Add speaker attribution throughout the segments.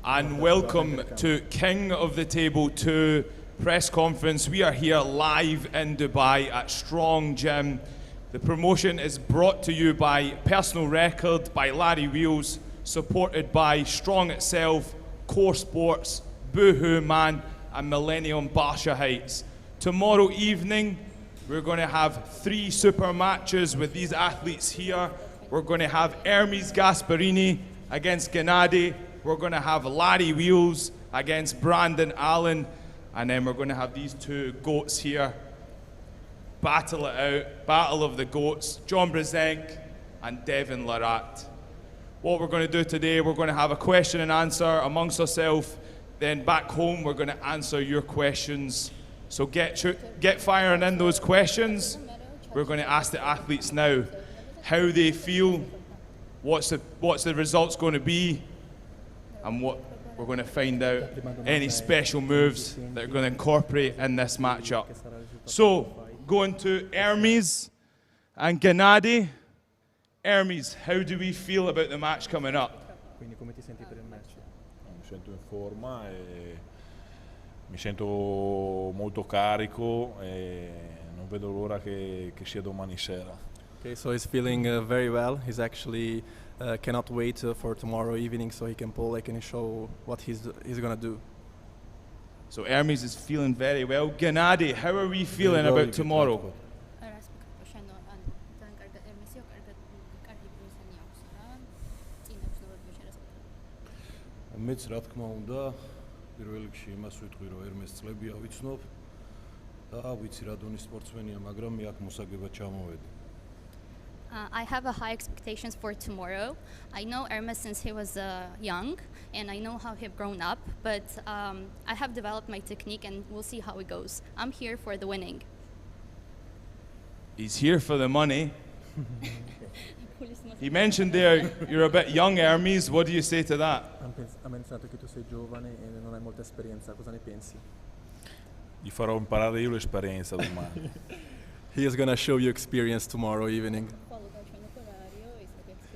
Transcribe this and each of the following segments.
Speaker 1: And welcome to King of the Table 2 press conference. We are here live in Dubai at Strong Gym. The promotion is brought to you by Personal Record, by Larry Wheels, supported by Strong Itself, Core Sports, Boohoo Man, and Millennium Barsha Heights. Tomorrow evening, we're going to have 3 super matches with these athletes here. We're going to have Ermes Gasparini against Genadi. We're going to have Larry Wheels against Brandon Allen. And then we're going to have these 2 goats here. Battle it out. Battle of the goats. John Brzenk and Devon Larratt. What we're going to do today, we're going to have a question and answer amongst ourselves. Then back home, we're going to answer your questions. So get firing in those questions. We're going to ask the athletes now how they feel, what's the results going to be, and what we're going to find out any special moves that are going to incorporate in this matchup. So, going to Ermes and Genadi. Ermes, how do we feel about the match coming up?
Speaker 2: Quindi come ti senti per il match?
Speaker 3: Mi sento in forma e mi sento molto carico e non vedo l'ora che sia domani sera.
Speaker 2: Okay, so he's feeling very well. He's actually cannot wait for tomorrow evening so he can pull, like, and show what he's gonna do.
Speaker 1: So Ermes is feeling very well. Genadi, how are we feeling about tomorrow?
Speaker 4: მეც რა თქმა უნდა პირველ რიგში იმას ვიტყვი რომ ერმეს წლები ავიცნობ და ვიცი რა დონის სპორტსმენია მაგრამ მე აქ მოსაგებად ჩამოვედი.
Speaker 5: I have a high expectations for tomorrow. I know Ermes since he was young, and I know how he've grown up, but I have developed my technique and we'll see how it goes. I'm here for the winning.
Speaker 1: He's here for the money. He mentioned there you're a bit young, Ermes. What do you say to that?
Speaker 2: Ha menzionato che tu sei giovane e non hai molta esperienza. Cosa ne pensi?
Speaker 3: Gli farò imparare io l'esperienza domani.
Speaker 2: He is going to show you experience tomorrow evening.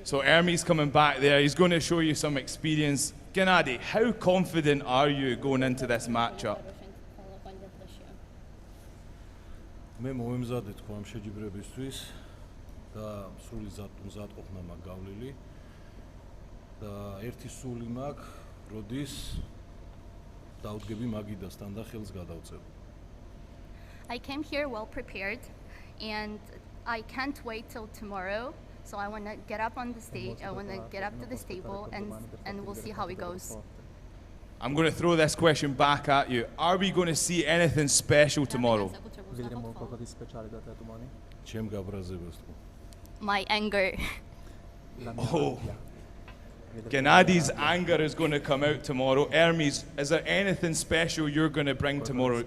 Speaker 1: So Ermes coming back there, he's going to show you some experience. Genadi, how confident are you going into this matchup?
Speaker 4: მე მომემზადე თქვა ამ შეჯიბრებისთვის და სრული მზადყოფნა მაქვს გავლილი და ერთი სული მაქვს, როდის დავდგები მაგიდასთან და ხელს გადავწევ.
Speaker 5: I came here well prepared, and I can't wait till tomorrow. So I want to get up on the stage. I want to get up to this table, and we'll see how it goes.
Speaker 1: I'm going to throw this question back at you. Are we going to see anything special tomorrow?
Speaker 2: Vedremo qualcosa di speciale da te domani?
Speaker 4: ჩემ გაბრაზებას თქვა.
Speaker 5: My anger.
Speaker 1: Oh. Genadi's anger is going to come out tomorrow. Ermes, is there anything special you're going to bring tomorrow?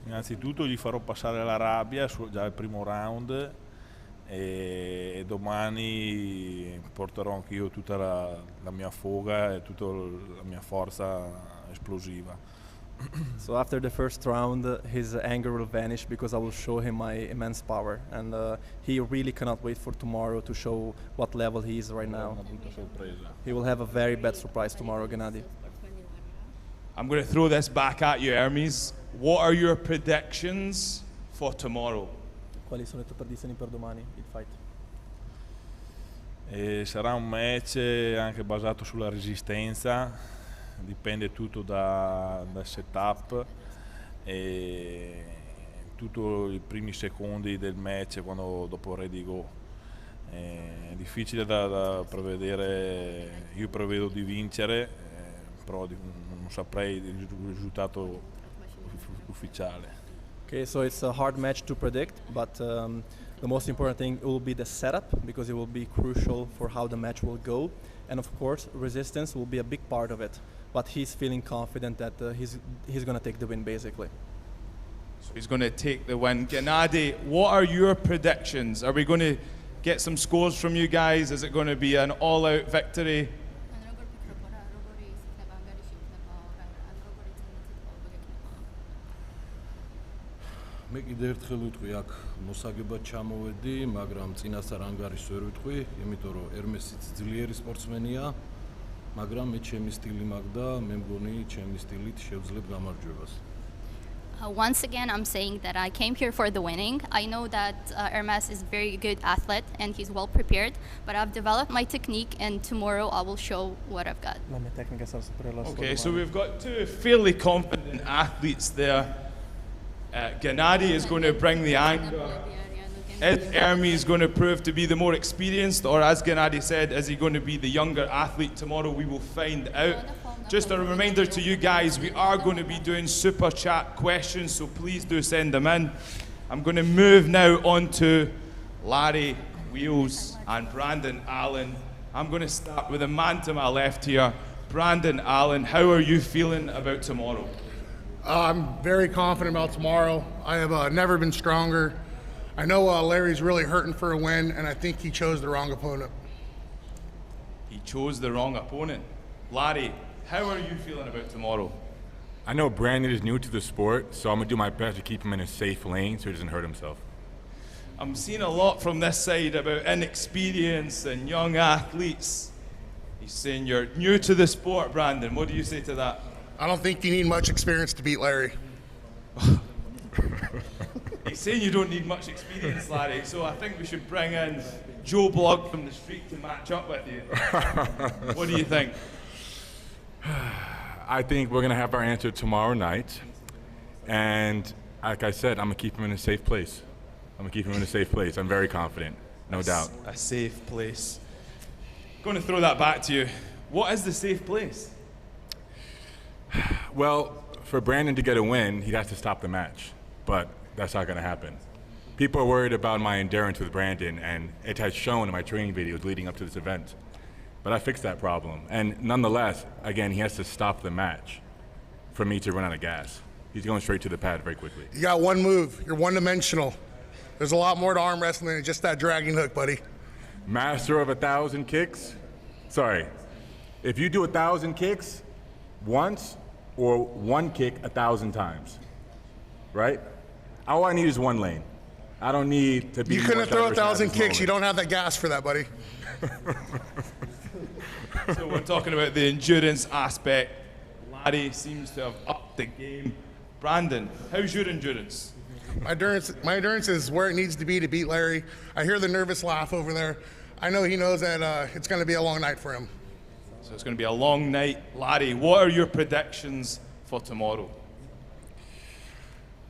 Speaker 3: Innanzitutto gli farò passare la rabbia già al primo round e domani porterò anche io tutta la mia foga e tutta la mia forza esplosiva.
Speaker 2: So after the first round, his anger will vanish because I will show him my immense power, and he really cannot wait for tomorrow to show what level he is right now. He will have a very bad surprise tomorrow, Genadi.
Speaker 1: I'm going to throw this back at you, Ermes. What are your predictions for tomorrow?
Speaker 2: Quali sono le tue predizioni per domani, il fight?
Speaker 3: Sarà un match anche basato sulla resistenza. Dipende tutto dal setup e tutto i primi secondi del match quando dopo il ready go. È difficile da prevedere, io prevedo di vincere, però non saprei il risultato ufficiale.
Speaker 2: Okay, so it's a hard match to predict, but the most important thing will be the setup because it will be crucial for how the match will go, and of course resistance will be a big part of it. But he's feeling confident that he's going to take the win, basically.
Speaker 1: So he's going to take the win. Genadi, what are your predictions? Are we going to get some scores from you guys? Is it going to be an all-out victory?
Speaker 4: მე კიდევ ერთხელ ვიტყვი აქ მოსაგებად ჩამოვედი, მაგრამ წინასწარ ანგარიშს ვერ ვიტყვი, იმიტომ რომ ერმესიც ძლიერი სპორტსმენია მაგრამ მე ჩემი სტილი მაქვს და მე მგონი ჩემი სტილით შევძლებ გამარჯვებას.
Speaker 5: Once again, I'm saying that I came here for the winning. I know that Ermes is a very good athlete and he's well prepared, but I've developed my technique and tomorrow I will show what I've got.
Speaker 1: Okay, so we've got two fairly confident athletes there. Genadi is going to bring the anchor. Is Ermes going to prove to be the more experienced, or as Genadi said, is he going to be the younger athlete tomorrow? We will find out. Just a reminder to you guys, we are going to be doing super chat questions, so please do send them in. I'm going to move now on to Larry Wheels and Brandon Allen. I'm going to start with the man to my left here. Brandon Allen, how are you feeling about tomorrow?
Speaker 6: I'm very confident about tomorrow. I have never been stronger. I know Larry's really hurting for a win, and I think he chose the wrong opponent.
Speaker 1: He chose the wrong opponent. Larry, how are you feeling about tomorrow?
Speaker 7: I know Brandon is new to the sport, so I'm going to do my best to keep him in a safe lane so he doesn't hurt himself.
Speaker 1: I'm seeing a lot from this side about inexperience and young athletes. He's saying you're new to the sport, Brandon. What do you say to that?
Speaker 6: I don't think you need much experience to beat Larry.
Speaker 1: He's saying you don't need much experience, Larry, so I think we should bring in Joe Blogg from the street to match up with you. What do you think?
Speaker 7: I think we're going to have our answer tomorrow night. And like I said, I'm going to keep him in a safe place. I'm very confident, no doubt.
Speaker 1: A safe place. Going to throw that back to you. What is the safe place?
Speaker 7: Well, for Brandon to get a win, he has to stop the match. But that's not going to happen. People are worried about my endurance with Brandon, and it has shown in my training videos leading up to this event. But I fixed that problem. And nonetheless, again, he has to stop the match for me to run out of gas. He's going straight to the pad very quickly.
Speaker 6: You got one move. You're one-dimensional. There's a lot more to arm wrestling than just that dragging hook, buddy.
Speaker 7: Master of 1,000 kicks? Sorry. If you do 1,000 kicks once, or one kick 1,000 times, right? All I need is one lane. I don't need to be.
Speaker 6: You couldn't throw 1,000 kicks. You don't have that gas for that, buddy.
Speaker 1: So we're talking about the endurance aspect. Larry seems to have upped the game. Brandon, how's your endurance?
Speaker 6: My endurance is where it needs to be to beat Larry. I hear the nervous laugh over there. I know he knows that it's going to be a long night for him.
Speaker 1: So it's going to be a long night. Larry, what are your predictions for tomorrow?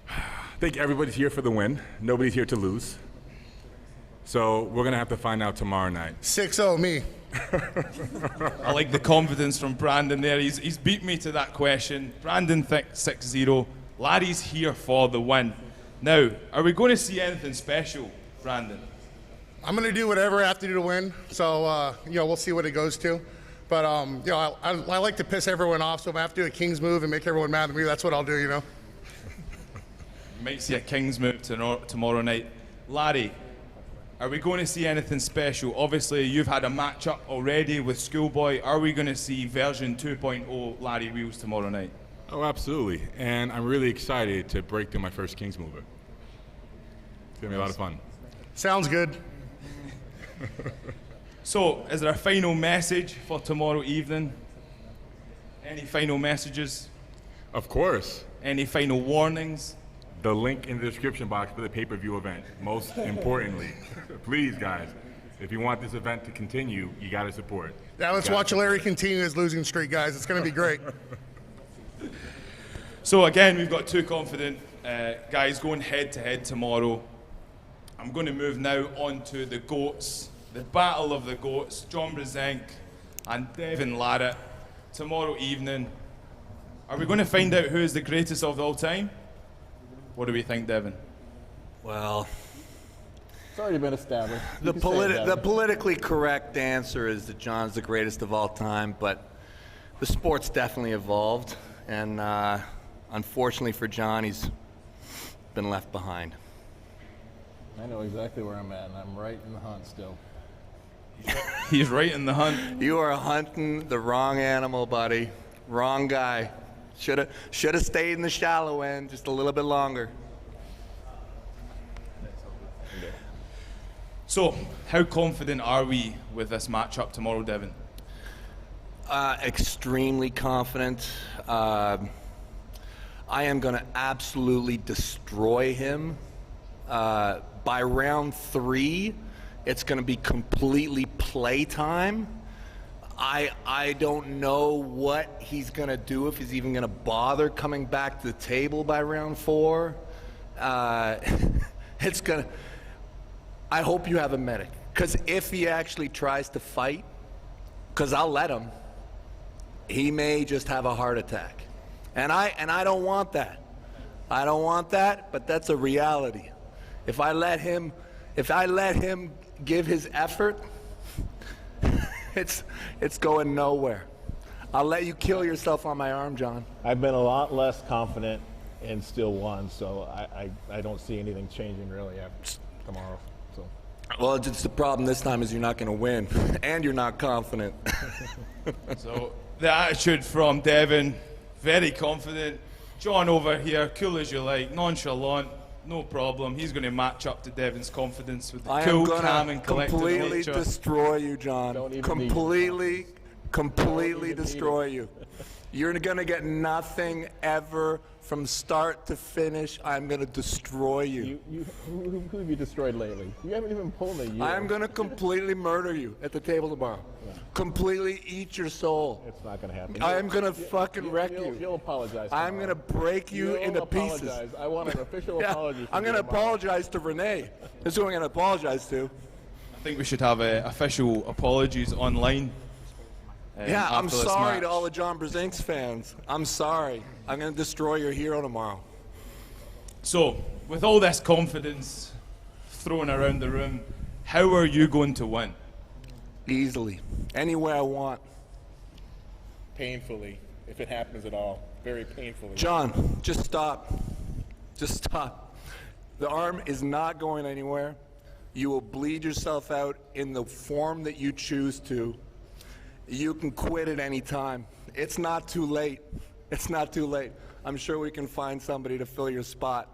Speaker 7: I think everybody's here for the win. Nobody's here to lose. So we're going to have to find out tomorrow night.
Speaker 6: 6-0 me.
Speaker 1: I like the confidence from Brandon there. He's beat me to that question. Brandon thinks 6-0. Larry's here for the win. Now, are we going to see anything special, Brandon?
Speaker 6: I'm going to do whatever I have to do to win. So, we'll see what it goes to. But, I like to piss everyone off. So if I have to do a King's move and make everyone mad at me, that's what I'll do,
Speaker 1: You might see a King's move tomorrow night. Larry, are we going to see anything special? Obviously, you've had a match-up already with Schoolboy. Are we going to see version 2.0 Larry Wheels tomorrow night?
Speaker 7: Oh, absolutely. And I'm really excited to break through my first King's mover. It's going to be a lot of fun.
Speaker 6: Sounds good.
Speaker 1: So, is there a final message for tomorrow evening? Any final messages?
Speaker 7: Of course.
Speaker 1: Any final warnings?
Speaker 7: The link in the description box for the pay-per-view event. Most importantly, please, guys, if you want this event to continue, you got to support.
Speaker 6: Yeah, let's watch Larry continue his losing streak, guys. It's going to be great.
Speaker 1: So again, we've got two confident guys going head-to-head tomorrow. I'm going to move now on to the GOATs, the battle of the GOATs, John Brzenk and Devon Larratt, tomorrow evening. Are we going to find out who is the greatest of all time? What do we think, Devon?
Speaker 8: Well,
Speaker 9: it's already been established.
Speaker 8: The politically correct answer is that John's the greatest of all time, but the sport's definitely evolved, and unfortunately for John, he's been left behind.
Speaker 9: I know exactly where I'm at, and I'm right in the hunt still.
Speaker 1: He's right in the hunt.
Speaker 8: You are hunting the wrong animal, buddy. Wrong guy. Should have stayed in the shallow end just a little bit longer.
Speaker 1: So, how confident are we with this matchup tomorrow, Devon?
Speaker 8: Extremely confident. I am going to absolutely destroy him. By round 3, it's going to be completely playtime. I don't know what he's going to do, if he's even going to bother coming back to the table by round 4. It's going to... I hope you have a medic. Because if he actually tries to fight, because I'll let him, he may just have a heart attack. And I don't want that. I don't want that, but that's a reality. If I let him give his effort, it's going nowhere. I'll let you kill yourself on my arm, John.
Speaker 9: I've been a lot less confident and still won, so I don't see anything changing really after tomorrow. So.
Speaker 8: Well, it's the problem this time is you're not going to win, and you're not confident.
Speaker 1: So the attitude from Devon, very confident. John over here, cool as you like, nonchalant, no problem. He's going to match up to Devon's confidence with the cool, calm, and collected
Speaker 8: completely
Speaker 1: nature.
Speaker 8: Destroy you, John. Completely destroy you. You're going to get nothing ever from start to finish. I'm going to destroy you.
Speaker 9: Who have you destroyed lately? You haven't even pulled a year.
Speaker 8: I'm going to completely murder you at the table tomorrow. Yeah. Completely eat your soul.
Speaker 9: It's not going to happen.
Speaker 8: I'm going to fucking wreck you.
Speaker 9: You'll apologize.
Speaker 8: I'm going to break you into pieces.
Speaker 9: I want an official apology.
Speaker 8: I'm going to apologize to Renee. That's who I'm going to apologize to.
Speaker 1: I think we should have official apologies online.
Speaker 8: Yeah, I'm sorry to all the John Brzenk's fans. I'm sorry. I'm going to destroy your hero tomorrow.
Speaker 1: So, with all this confidence thrown around the room, how are you going to win?
Speaker 8: Easily. Any way I want.
Speaker 9: Painfully, if it happens at all. Very painfully.
Speaker 8: John, just stop. Just stop. The arm is not going anywhere. You will bleed yourself out in the form that you choose to. You can quit at any time. It's not too late. It's not too late. I'm sure we can find somebody to fill your spot.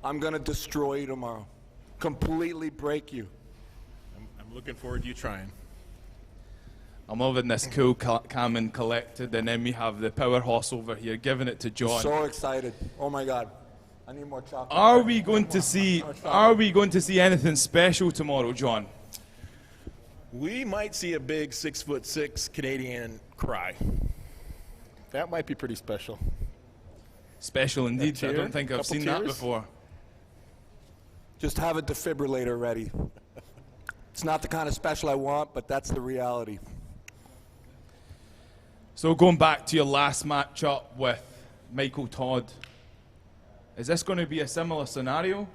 Speaker 8: I'm going to destroy you tomorrow. Completely break you.
Speaker 9: I'm looking forward to you trying.
Speaker 1: I'm loving this cool, calm and collected, and then we have the powerhouse over here giving it to John.
Speaker 8: So excited. Oh my God. I need more chocolate.
Speaker 1: Are we going to see anything special tomorrow, John?
Speaker 9: We might see a big 6'6" Canadian cry. That might be pretty special.
Speaker 1: Special indeed. I don't think I've seen that before.
Speaker 8: Just have a defibrillator ready. It's not the kind of special I want, but that's the reality.
Speaker 1: So going back to your last matchup with Michael Todd, is this going to be a similar scenario?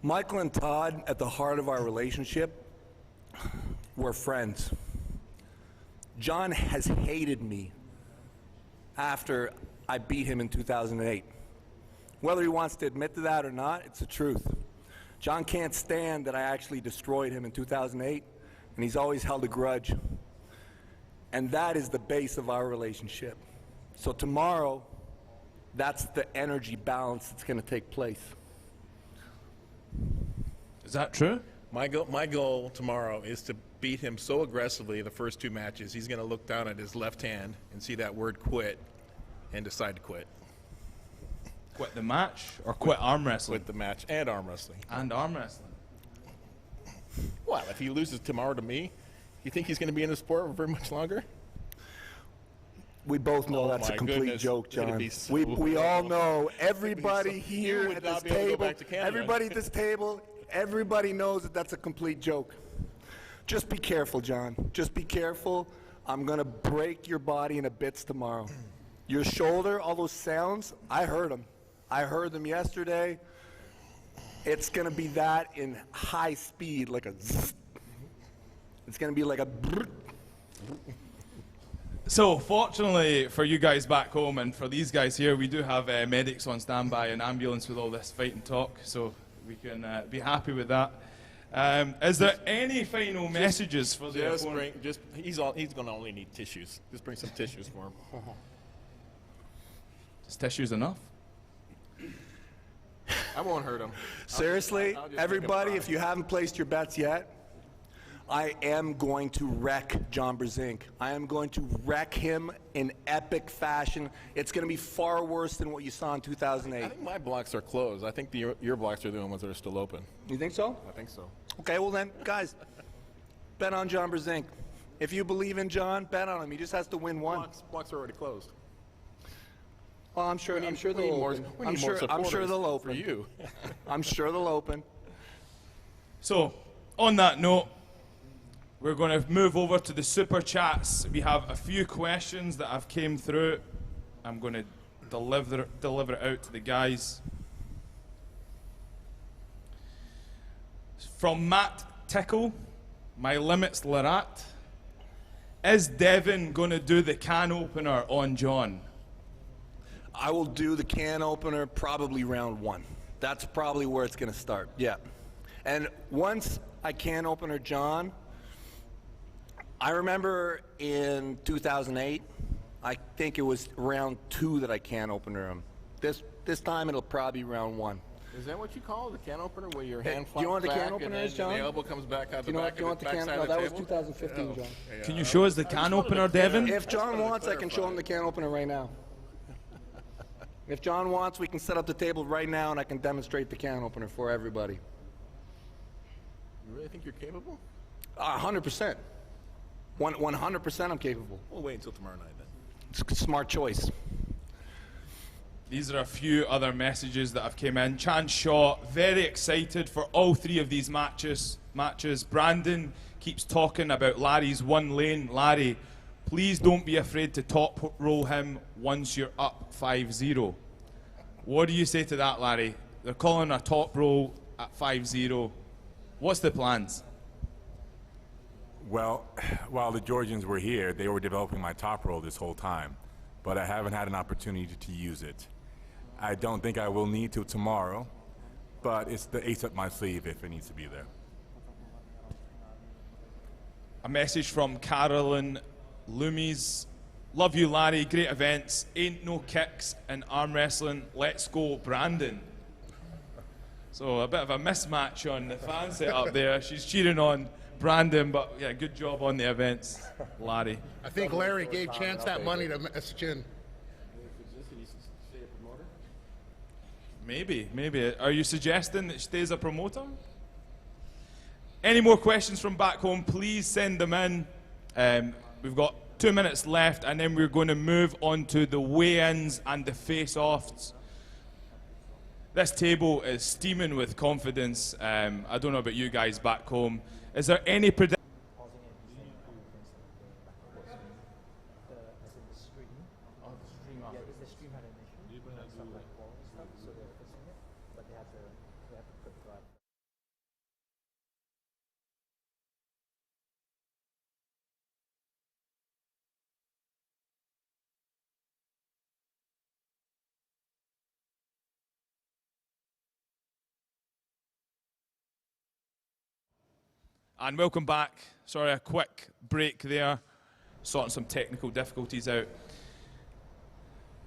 Speaker 8: Michael and Todd, at the heart of our relationship, were friends. John has hated me after I beat him in 2008. Whether he wants to admit to that or not, it's the truth. John can't stand that I actually destroyed him in 2008, and he's always held a grudge. And that is the base of our relationship. So tomorrow, that's the energy balance that's going to take place.
Speaker 1: Is that true?
Speaker 9: My goal tomorrow is to beat him so aggressively the first 2 matches, he's going to look down at his left hand and see that word quit and decide to quit.
Speaker 1: Quit the match or quit arm wrestling?
Speaker 9: Quit the match and arm wrestling.
Speaker 1: And arm wrestling.
Speaker 9: Well, if he loses tomorrow to me, you think he's going to be in the sport for very much longer?
Speaker 8: We both know that's a complete joke, John. We all know. Everybody here at this table, everybody at this table, everybody knows that that's a complete joke. Just be careful, John. Just be careful. I'm going to break your body into bits tomorrow. Your shoulder, all those sounds, I heard them. I heard them yesterday. It's going to be that in high speed, like a zzz. It's going to be like a brrr.
Speaker 1: So, fortunately for you guys back home and for these guys here, we do have medics on standby and ambulance with all this fight and talk, so we can be happy with that. Is there any final messages for the opponent?
Speaker 9: He's going to only need tissues. Just bring some tissues for him.
Speaker 1: Is tissues enough?
Speaker 9: I won't hurt him.
Speaker 8: Seriously, everybody, if you haven't placed your bets yet, I am going to wreck John Brzenk. I am going to wreck him in epic fashion. It's going to be far worse than what you saw in 2008.
Speaker 9: I think my blocks are closed. I think your blocks are the only ones that are still open.
Speaker 8: You think so?
Speaker 9: I think so.
Speaker 8: Okay, well then, guys, bet on John Brzenk. If you believe in John, bet on him. He just has to win one.
Speaker 9: Blocks are already closed.
Speaker 8: Well, I'm sure they'll open. I'm sure they'll open.
Speaker 9: For you.
Speaker 8: I'm sure they'll open.
Speaker 1: So, on that note, we're going to move over to the super chats. We have a few questions that have came through. I'm going to deliver it out to the guys. From Matt Tickle, my limit's Larratt. Is Devon going to do the can opener on John?
Speaker 8: I will do the can opener probably round 1. That's probably where it's going to start. Yeah. And once I can opener John, I remember in 2008, I think it was round 2 that I can opener him. This time it'll probably be round 1.
Speaker 9: Is that what you call the can opener, where your hand
Speaker 8: do you want the
Speaker 9: flops
Speaker 8: can
Speaker 9: back
Speaker 8: opener,
Speaker 9: and then
Speaker 8: John?
Speaker 9: the elbow comes back out
Speaker 8: Do
Speaker 9: the
Speaker 8: you
Speaker 9: back
Speaker 8: want the can?
Speaker 9: backside
Speaker 8: No,
Speaker 9: of the
Speaker 8: that was
Speaker 9: table?
Speaker 8: 2015, John.
Speaker 1: Can you show us the can opener, Devon?
Speaker 8: If John wants, I can show him the can opener right now. If John wants, we can set up the table right now and I can demonstrate the can opener for everybody.
Speaker 9: You really think you're capable?
Speaker 8: 100%. 100% I'm capable.
Speaker 9: We'll wait until tomorrow night then.
Speaker 8: It's a smart choice.
Speaker 1: These are a few other messages that have came in. Chan Shaw, very excited for all 3 of these matches. Brandon keeps talking about Larry's one lane. Larry, please don't be afraid to top roll him once you're up 5-0. What do you say to that, Larry? They're calling a top roll at 5-0. What's the plans?
Speaker 7: Well, while the Georgians were here, they were developing my top roll this whole time, but I haven't had an opportunity to use it. I don't think I will need to tomorrow, but it's the ace up my sleeve if it needs to be there.
Speaker 1: A message from Carolyn Loomies. Love you, Larry. Great events. Ain't no kicks in arm wrestling. Let's go, Brandon. So a bit of a mismatch on the fan setup there. She's cheering on Brandon, but yeah, good job on the events, Larry.
Speaker 6: I think Larry gave Chance that money to message in.
Speaker 1: Maybe. Are you suggesting that she stays a promoter? Any more questions from back home, please send them in. We've got 2 minutes left, and then we're going to move on to the weigh-ins and the face-offs. This table is steaming with confidence. I don't know about you guys back home. Is there any prediction? And welcome back. Sorry, a quick break there. Sorting some technical difficulties out.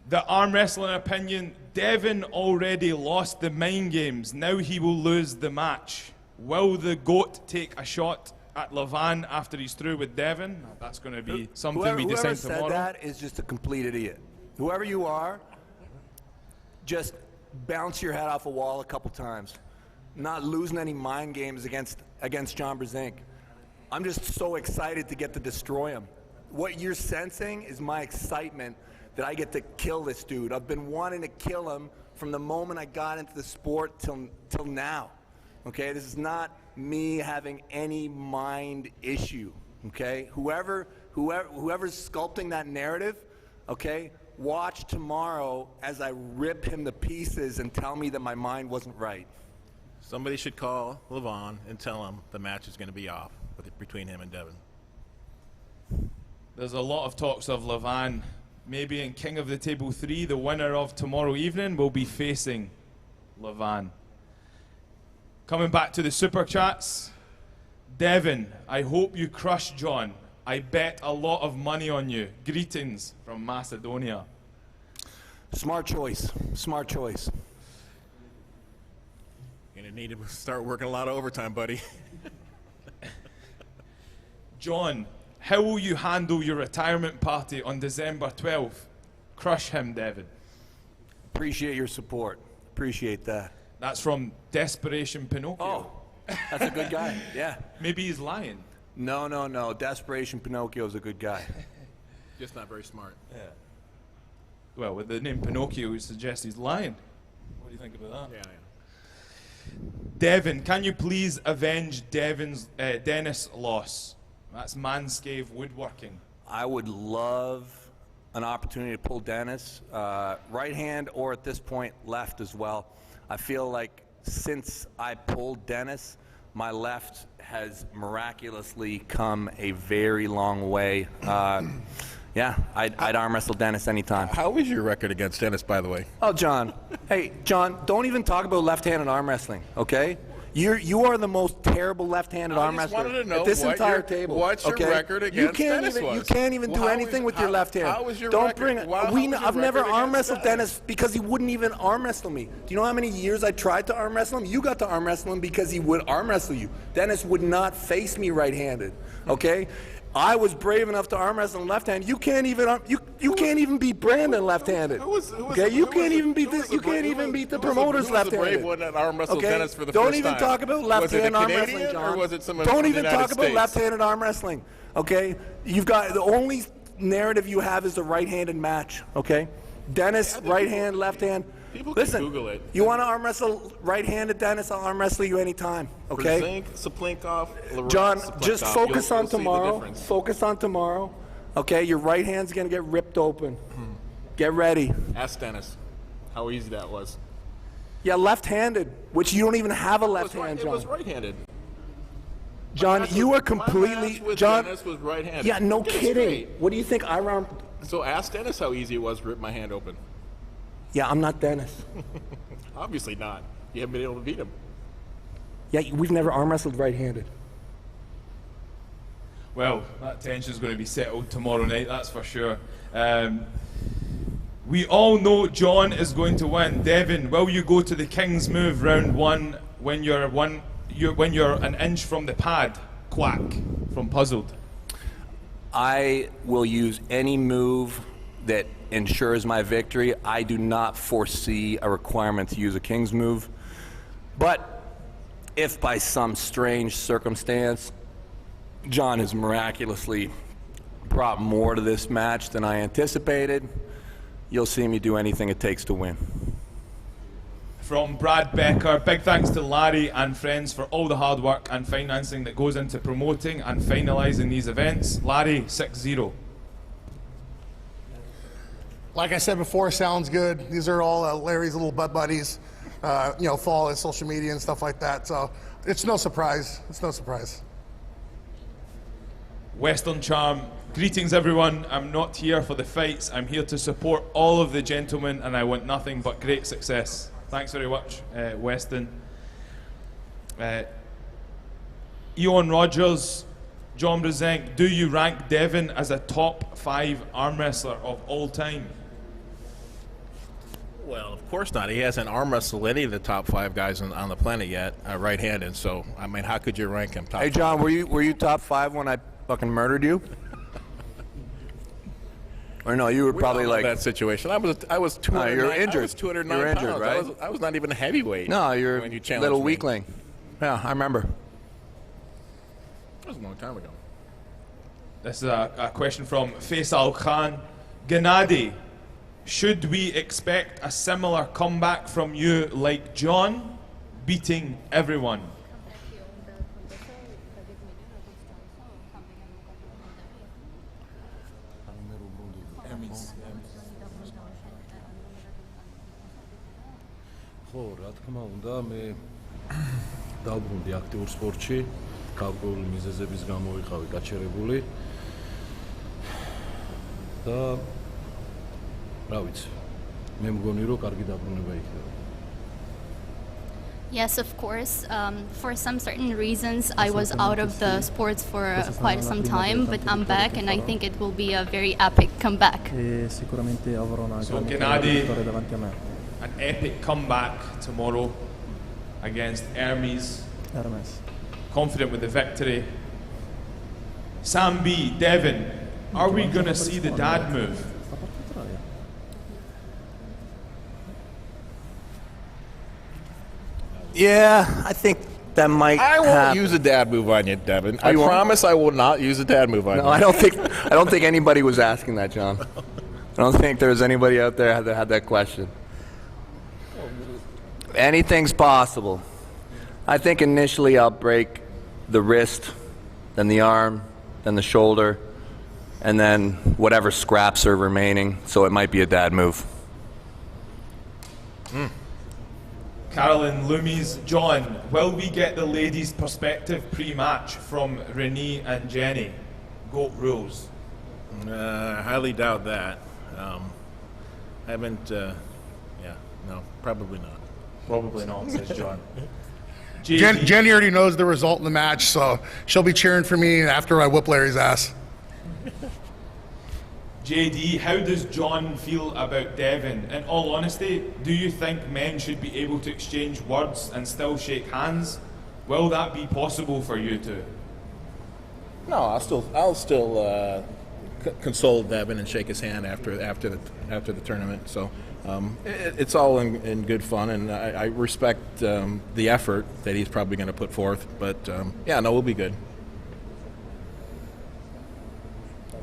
Speaker 1: The arm wrestling opinion, Devon already lost the mind games. Now he will lose the match. Will the GOAT take a shot at Levan after he's through with Devon? That's going to be something we decide tomorrow.
Speaker 8: Whoever said that is just a complete idiot. Whoever you are, just bounce your head off a wall a couple times. Not losing any mind games against John Brzenk. I'm just so excited to get to destroy him. What you're sensing is my excitement that I get to kill this dude. I've been wanting to kill him from the moment I got into the sport till now. Okay, this is not me having any mind issue. Okay, whoever's sculpting that narrative, okay, watch tomorrow as I rip him to pieces and tell me that my mind wasn't right.
Speaker 9: Somebody should call Levon and tell him the match is going to be off between him and Devon.
Speaker 1: There's a lot of talks of Levan. Maybe in King of the Table 3, the winner of tomorrow evening will be facing Levan. Coming back to the super chats, Devon, I hope you crush John. I bet a lot of money on you. Greetings from Macedonia.
Speaker 8: Smart choice. Smart choice.
Speaker 9: You're going to need to start working a lot of overtime, buddy.
Speaker 1: John, how will you handle your retirement party on December 12th? Crush him, Devon.
Speaker 8: Appreciate your support. Appreciate that.
Speaker 1: That's from Desperation Pinocchio.
Speaker 8: Oh, that's a good guy. Yeah.
Speaker 1: Maybe he's lying.
Speaker 8: No. Desperation Pinocchio is a good guy.
Speaker 9: Just not very smart.
Speaker 1: Yeah. Well, with the name Pinocchio, it suggests he's lying. What do you think about that?
Speaker 9: Yeah.
Speaker 1: Devon, can you please avenge Dennis' loss? That's Manscaped Woodworking.
Speaker 8: I would love an opportunity to pull Dennis, right hand or at this point left as well. I feel like since I pulled Dennis, my left has miraculously come a very long way. Yeah, I'd arm wrestle Dennis anytime.
Speaker 9: How is your record against Dennis, by the way?
Speaker 8: Oh, John. Hey, John, don't even talk about left-handed arm wrestling, okay? You are the most terrible left-handed arm wrestler
Speaker 9: wanted to know
Speaker 8: at this
Speaker 9: what
Speaker 8: entire
Speaker 9: your-
Speaker 8: table.
Speaker 9: what your
Speaker 8: okay?
Speaker 9: record against Dennis
Speaker 8: You
Speaker 9: was.
Speaker 8: can't even
Speaker 9: Well,
Speaker 8: do
Speaker 9: how
Speaker 8: anything
Speaker 9: is-
Speaker 8: with your
Speaker 9: how-
Speaker 8: left hand.
Speaker 9: how was your
Speaker 8: Don't
Speaker 9: record?
Speaker 8: bring it.
Speaker 9: Well, how was your
Speaker 8: I've never
Speaker 9: record
Speaker 8: arm
Speaker 9: against
Speaker 8: wrestled Dennis because he wouldn't even arm wrestle me. Do you know how many years I tried to arm wrestle him? You got to arm wrestle him because he would arm wrestle you. Dennis would not face me right-handed. Okay. I was brave enough to arm wrestle him left-handed. You can't even you can't even beat Brandon left-handed. Okay, you can't even beat this. You can't even beat the promoters left-handed.
Speaker 9: Who was the brave one that arm wrestled
Speaker 8: Okay?
Speaker 9: Dennis for the
Speaker 8: Don't
Speaker 9: first
Speaker 8: even
Speaker 9: time?
Speaker 8: talk about
Speaker 9: Was it a
Speaker 8: left-hand arm
Speaker 9: Canadian
Speaker 8: wrestling, John.
Speaker 9: or was it someone
Speaker 8: Don't
Speaker 9: from the
Speaker 8: even
Speaker 9: United
Speaker 8: talk about
Speaker 9: States?
Speaker 8: left-handed arm wrestling. Okay, you've got the only narrative you have is the right-handed match. Okay, Dennis right hand, left hand.
Speaker 9: People can
Speaker 8: Listen,
Speaker 9: Google it.
Speaker 8: you want to arm wrestle right-handed Dennis? I'll arm wrestle you anytime. Okay,
Speaker 9: Brzenk, Saplinkov, Larratt,
Speaker 8: John,
Speaker 9: Saplinkov.
Speaker 8: just focus
Speaker 9: You'll
Speaker 8: on
Speaker 9: see the
Speaker 8: tomorrow.
Speaker 9: difference.
Speaker 8: Focus on tomorrow. Okay, your right hand's gonna get ripped open. Get ready.
Speaker 9: Ask Dennis how easy that was.
Speaker 8: Yeah, left-handed, which you don't even have a left hand,
Speaker 9: It
Speaker 8: John.
Speaker 9: was right-handed.
Speaker 8: John,
Speaker 9: match
Speaker 8: you
Speaker 9: with-
Speaker 8: are completely
Speaker 9: my match with
Speaker 8: John.
Speaker 9: Dennis was right-handed.
Speaker 8: Yeah, no
Speaker 9: Get it
Speaker 8: kidding.
Speaker 9: straight.
Speaker 8: What do you think? I arm.
Speaker 9: So ask Dennis how easy it was to rip my hand open.
Speaker 8: Yeah, I'm not Dennis.
Speaker 9: Obviously not. You haven't been able to beat him.
Speaker 8: Yeah, we've never arm wrestled right-handed.
Speaker 1: Well, that tension's going to be settled tomorrow night, that's for sure. We all know John is going to win. Devon, will you go to the King's Move round one when you're an inch from the pad? Quack from Puzzled.
Speaker 8: I will use any move that ensures my victory. I do not foresee a requirement to use a King's move. But if by some strange circumstance John has miraculously brought more to this match than I anticipated, you'll see me do anything it takes to win.
Speaker 1: From Brad Becker, big thanks to Larry and friends for all the hard work and financing that goes into promoting and finalising these events. Larry, 6-0.
Speaker 6: Like I said before, sounds good. These are all Larry's little buddies. Follow his social media and stuff like that. So it's no surprise. It's no surprise.
Speaker 1: Western Charm, greetings everyone. I'm not here for the fights. I'm here to support all of the gentlemen and I want nothing but great success. Thanks very much, Weston. Eon Rogers, John Brzenk, do you rank Devon as a top 5 arm wrestler of all time?
Speaker 9: Well, of course not. He hasn't arm wrestled any of the top 5 guys on the planet yet, right-handed. So, I mean, how could you rank him top?
Speaker 8: Hey, John, were you top 5 when I fucking murdered you? Or no, you were probably like
Speaker 9: that situation. I was 209.
Speaker 8: you're injured.
Speaker 9: I was 209
Speaker 8: You're injured,
Speaker 9: pounds.
Speaker 8: right?
Speaker 9: I was not even a heavyweight.
Speaker 8: No, you're
Speaker 9: when you
Speaker 8: a
Speaker 9: challenged
Speaker 8: little
Speaker 9: me.
Speaker 8: weakling. Yeah, I remember.
Speaker 9: That was a long time ago.
Speaker 1: This is a question from Faisal Khan. Genadi, should we expect a similar comeback from you like John, beating everyone?
Speaker 4: ხო, რა თქმა უნდა, მე დავბრუნდი აქტიურ სპორტში, გარკვეული მიზეზების გამო ვიყავი გაჩერებული. და რა ვიცი, მე მგონი რომ კარგი დაბრუნება იქნება.
Speaker 5: Yes, of course. For some certain reasons, I was out of the sports for quite some time, but I'm back, and I think it will be a very epic comeback.
Speaker 2: Sicuramente avrò una
Speaker 1: So
Speaker 2: grande
Speaker 1: Genadi,
Speaker 2: vittoria davanti a me.
Speaker 1: an epic comeback tomorrow against Ermes.
Speaker 2: Ermes.
Speaker 1: Confident with the victory. Sam B, Devon, are we going to see the dad move?
Speaker 8: Yeah, I think that might
Speaker 9: I won't
Speaker 8: happen.
Speaker 9: use a dad move on you, Devon.
Speaker 8: Oh,
Speaker 9: I
Speaker 8: you won't?
Speaker 9: promise I will not use a dad move on you.
Speaker 8: No, I don't think anybody was asking that, John. I don't think there was anybody out there that had that question. Anything's possible. I think initially I'll break the wrist, then the arm, then the shoulder, and then whatever scraps are remaining. So it might be a dad move.
Speaker 1: Carolyn Loomies, John, will we get the ladies' perspective pre-match from Renee and Jenny? GOAT rules.
Speaker 9: I highly doubt that. No, probably not.
Speaker 1: Probably not, says John.
Speaker 6: Jenny already knows the result in the match, so she'll be cheering for me after I whip Larry's ass.
Speaker 1: JD, how does John feel about Devon? In all honesty, do you think men should be able to exchange words and still shake hands? Will that be possible for you two?
Speaker 9: No, I'll still console Devon and shake his hand after the tournament. So it's all in good fun, and I respect the effort that he's probably going to put forth. But we'll be good.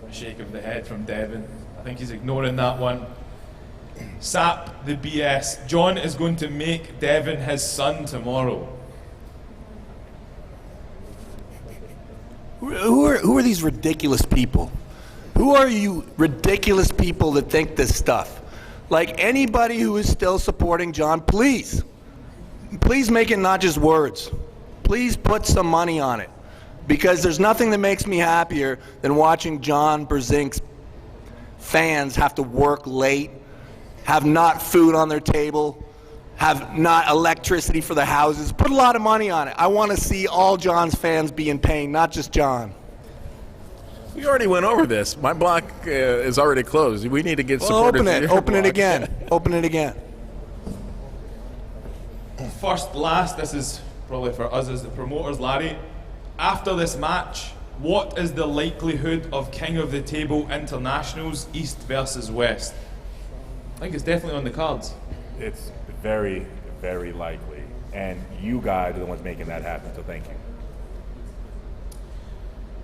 Speaker 1: A shake of the head from Devon. I think he's ignoring that one. Sap the BS. John is going to make Devon his son tomorrow.
Speaker 8: Who are these ridiculous people? Who are you ridiculous people that think this stuff? Like, anybody who is still supporting John, please make it not just words. Please put some money on it. Because there's nothing that makes me happier than watching John Brzenk's fans have to work late, have not food on their table, have not electricity for the houses. Put a lot of money on it. I want to see all John's fans be in pain, not just John.
Speaker 9: We already went over this. My block is already closed. We need to get supporters.
Speaker 8: Open it again. Open it again.
Speaker 1: First, last, this is probably for us as the promoters, Larry. After this match, what is the likelihood of King of the Table Internationals East versus West? I think it's definitely on the cards.
Speaker 7: It's very, very likely. And you guys are the ones making that happen, so thank you.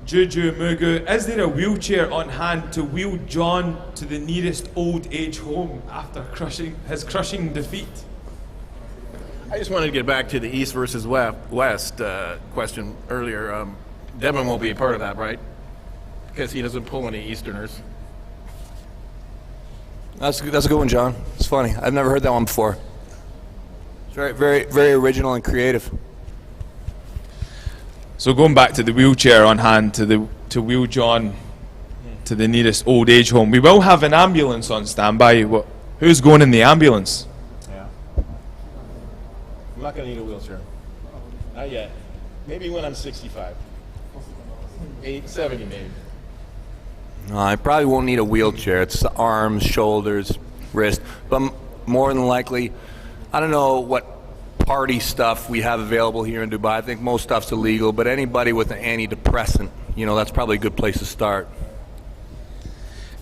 Speaker 1: Juju Mugu, is there a wheelchair on hand to wheel John to the nearest old age home after his crushing defeat?
Speaker 9: I just wanted to get back to the East versus West question earlier. Devon won't be a part of that, right? Because he doesn't pull any Easterners.
Speaker 8: That's a good one, John. It's funny. I've never heard that one before. It's very, very, very original and creative.
Speaker 1: So going back to the wheelchair on hand to wheel John to the nearest old age home, we will have an ambulance on standby. Who's going in the ambulance?
Speaker 9: Yeah. I'm not going to need a wheelchair. Not yet. Maybe when I'm 65. 70 maybe.
Speaker 8: No, I probably won't need a wheelchair. It's the arms, shoulders, wrist. But more than likely, I don't know what party stuff we have available here in Dubai. I think most stuff's illegal, but anybody with an antidepressant, that's probably a good place to start.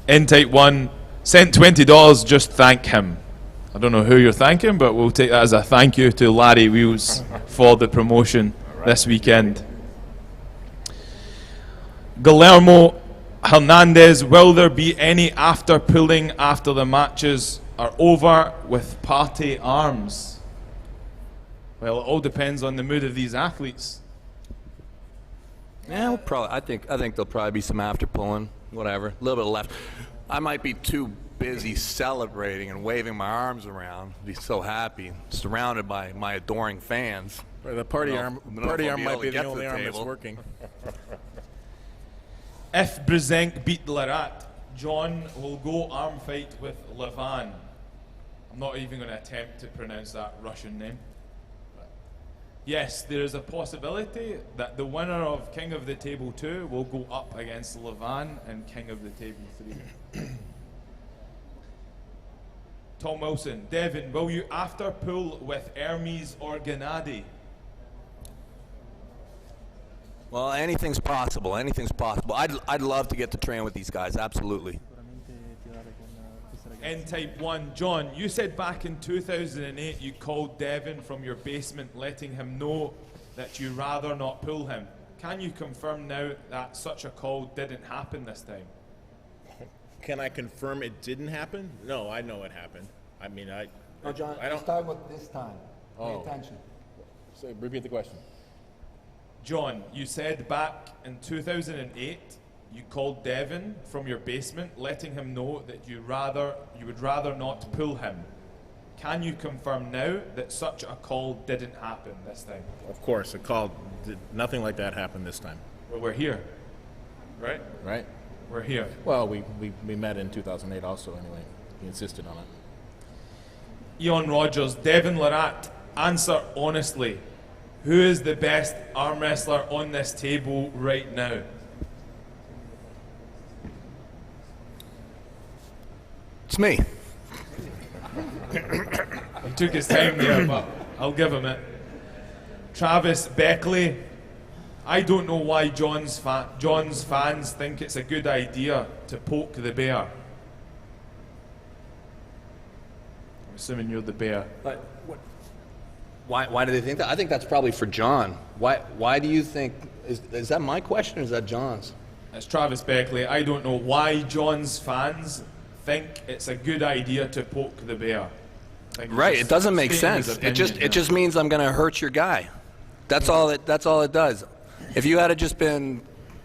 Speaker 1: In Type 1, sent $20, just thank him. I don't know who you're thanking, but we'll take that as a thank you to Larry Wheels for the promotion this weekend. Guillermo Hernandez, will there be any after pulling after the matches are over with party arms? Well, it all depends on the mood of these athletes.
Speaker 8: Yeah, I think there'll probably be some after pulling, whatever. A little bit left. I might be too busy celebrating and waving my arms around. Be so happy, surrounded by my adoring fans.
Speaker 9: The party arm might be the only arm that's working.
Speaker 1: If Brzenk beat Larratt, John will go arm fight with Levan. I'm not even going to attempt to pronounce that Russian name. Yes, there is a possibility that the winner of King of the Table 2 will go up against Levan in King of the Table 3. Tom Wilson, Devon, will you after pull with Ermes or Genadi?
Speaker 8: Well, anything's possible. Anything's possible. I'd love to get to train with these guys. Absolutely.
Speaker 1: In Type 1, John, you said back in 2008 you called Devon from your basement letting him know that you'd rather not pull him. Can you confirm now that such a call didn't happen this time?
Speaker 9: Can I confirm it didn't happen? No, I know it happened. I mean,
Speaker 10: No, John,
Speaker 9: I don't.
Speaker 10: start with this time.
Speaker 9: Oh.
Speaker 10: Pay attention.
Speaker 9: So repeat the question.
Speaker 1: John, you said back in 2008 you called Devon from your basement letting him know that you would rather not pull him. Can you confirm now that such a call didn't happen this time?
Speaker 9: Of course, nothing like that happened this time.
Speaker 1: Well, we're here, right?
Speaker 9: Right?
Speaker 1: We're here.
Speaker 9: Well, we met in 2008 also anyway. He insisted on it.
Speaker 1: Ian Rogers, Devon Larratt, answer honestly. Who is the best arm wrestler on this table right now?
Speaker 8: It's me.
Speaker 1: He took his time there, but I'll give him it. Travis Beckley, I don't know why John's fans think it's a good idea to poke the bear. I'm assuming you're the bear.
Speaker 8: Why do they think that? I think that's probably for John. Why do you think? Is that my question or is that John's?
Speaker 1: It's Travis Beckley. I don't know why John's fans think it's a good idea to poke the bear.
Speaker 8: Right, it doesn't make sense. It just means I'm going to hurt your guy. That's all it does. If you had just been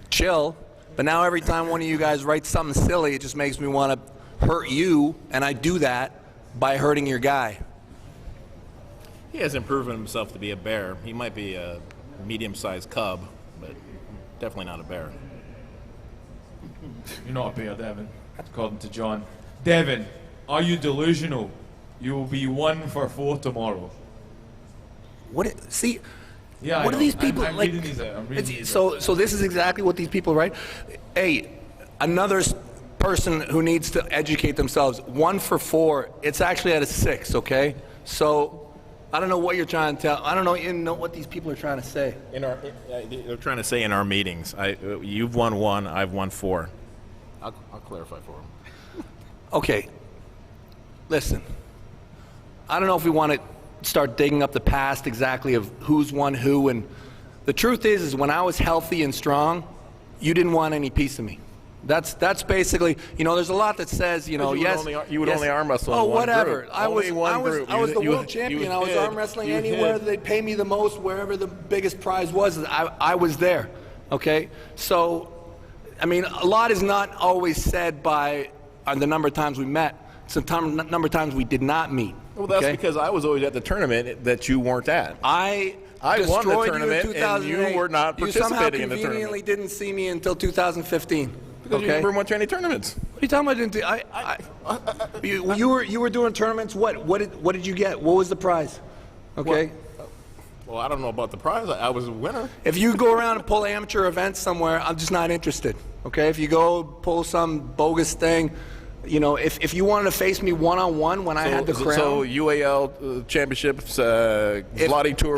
Speaker 8: chill, but now every time one of you guys writes something silly, it just makes me want to hurt you, and I do that by hurting your guy.
Speaker 9: He hasn't proven himself to be a bear. He might be a medium-sized cub, but definitely not a bear.
Speaker 1: You're not a bear, Devon, according to John. Devon, are you delusional? You will be 1 for 4 tomorrow.
Speaker 8: What
Speaker 1: are
Speaker 8: these people
Speaker 1: I'm
Speaker 8: like?
Speaker 1: reading these out.
Speaker 8: So this is exactly what these people write. Hey, another person who needs to educate themselves. 1 for 4. It's actually at a 6. Okay, so I don't know what you're trying to tell. I don't know what these people are trying to say.
Speaker 9: They're trying to say in our meetings, you've won 1, I've won 4. I'll clarify for them.
Speaker 8: Okay, listen. I don't know if we want to start digging up the past exactly of who's won who, and the truth is when I was healthy and strong, you didn't want any piece of me. That's basically, there's a lot that says,
Speaker 9: you would only arm wrestle in one
Speaker 8: whatever.
Speaker 9: group.
Speaker 8: I was the world champion. I was
Speaker 9: hid.
Speaker 8: arm wrestling anywhere they'd pay me the most, wherever the biggest prize was. I was there. Okay, so I mean, a lot is not always said by the number of times we met. It's the number of times we did not meet.
Speaker 9: Well, that's because I was always at the tournament that you weren't at.
Speaker 8: I
Speaker 9: won the tournament,
Speaker 8: you in 2008.
Speaker 9: and you were not participating in the tournament.
Speaker 8: You somehow conveniently didn't see me until 2015.
Speaker 9: Because you never won to any tournaments.
Speaker 8: What are you talking about? You were doing tournaments. What did you get? What was the prize? Okay.
Speaker 9: Well, I don't know about the prize. I was a winner.
Speaker 8: If you go around and pull amateur events somewhere, I'm just not interested. Okay. If you go pull some bogus thing. If you wanted to face me one-on-one when I had the crown.
Speaker 9: So UAL championships, Zloty Tour.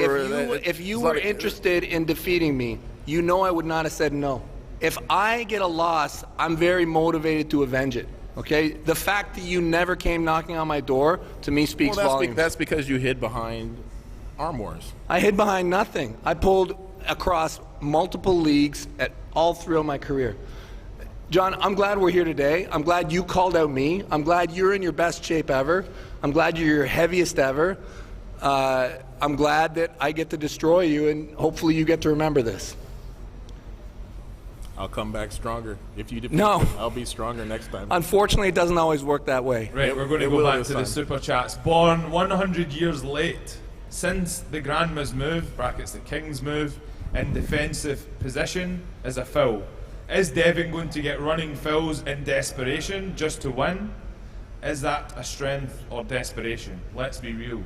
Speaker 8: If you were interested in defeating me, I would not have said no. If I get a loss, I'm very motivated to avenge it. Okay? The fact that you never came knocking on my door, to me, speaks volumes.
Speaker 9: That's because you hid behind Arm Wars.
Speaker 8: I hid behind nothing. I pulled across multiple leagues at all throughout my career. John, I'm glad we're here today. I'm glad you called out me. I'm glad you're in your best shape ever. I'm glad you're your heaviest ever. I'm glad that I get to destroy you, and hopefully you get to remember this.
Speaker 9: I'll come back stronger. If you defeat
Speaker 8: me,
Speaker 9: I'll be stronger next time.
Speaker 8: Unfortunately, it doesn't always work that way.
Speaker 1: Right, we're going to go back to the Super Chats. Born 100 years late, since the Grandma's move, brackets the King's move, in defensive position is a foul. Is Devon going to get running fouls in desperation just to win? Is that a strength or desperation? Let's be real.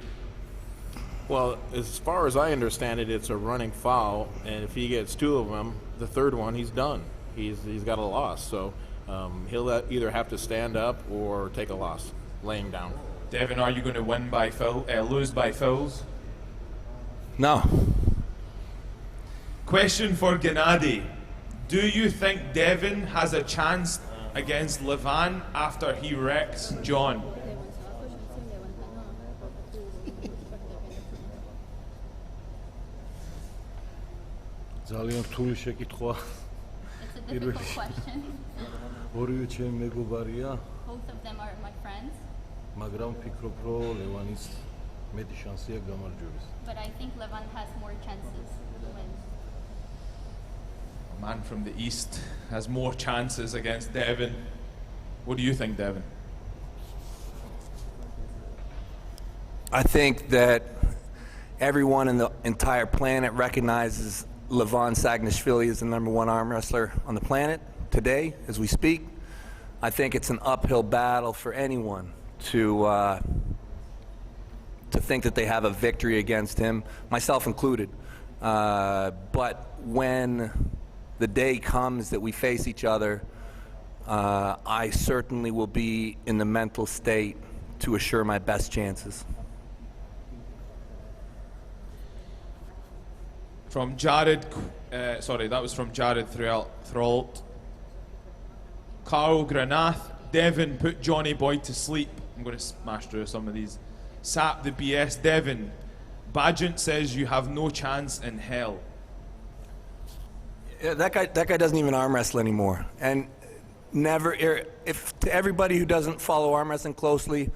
Speaker 9: Well, as far as I understand it, it's a running foul, and if he gets 2 of them, the 3rd one, he's done. He's got a loss, so he'll either have to stand up or take a loss, laying down.
Speaker 1: Devon, are you going to win by lose by fouls?
Speaker 8: No.
Speaker 1: Question for Genadi. Do you think Devon has a chance against Levan after he wrecks John?
Speaker 4: ძალიან რთული შეკითხვაა.
Speaker 5: It's a difficult question.
Speaker 4: ორივე ჩემი მეგობარია,
Speaker 5: Both of them are my friends,
Speaker 4: მაგრამ ვფიქრობ, რომ ლევანის მეტი შანსია გამარჯვების.
Speaker 5: but I think Levan has more chances to win.
Speaker 1: A man from the East has more chances against Devon. What do you think, Devon?
Speaker 8: I think that everyone in the entire planet recognizes Levan Sagnashvili is the #1 arm wrestler on the planet today, as we speak. I think it's an uphill battle for anyone to think that they have a victory against him, myself included. But when the day comes that we face each other, I certainly will be in the mental state to assure my best chances.
Speaker 1: From Jared, that was from Jared Thralt. Carl Granath, Devon put Johnny Boy to sleep. I'm going to smash through some of these. Sap the BS, Devon. Badgent says you have no chance in hell.
Speaker 8: Yeah, that guy doesn't even arm wrestle anymore. And never, if to everybody who doesn't follow arm wrestling closely,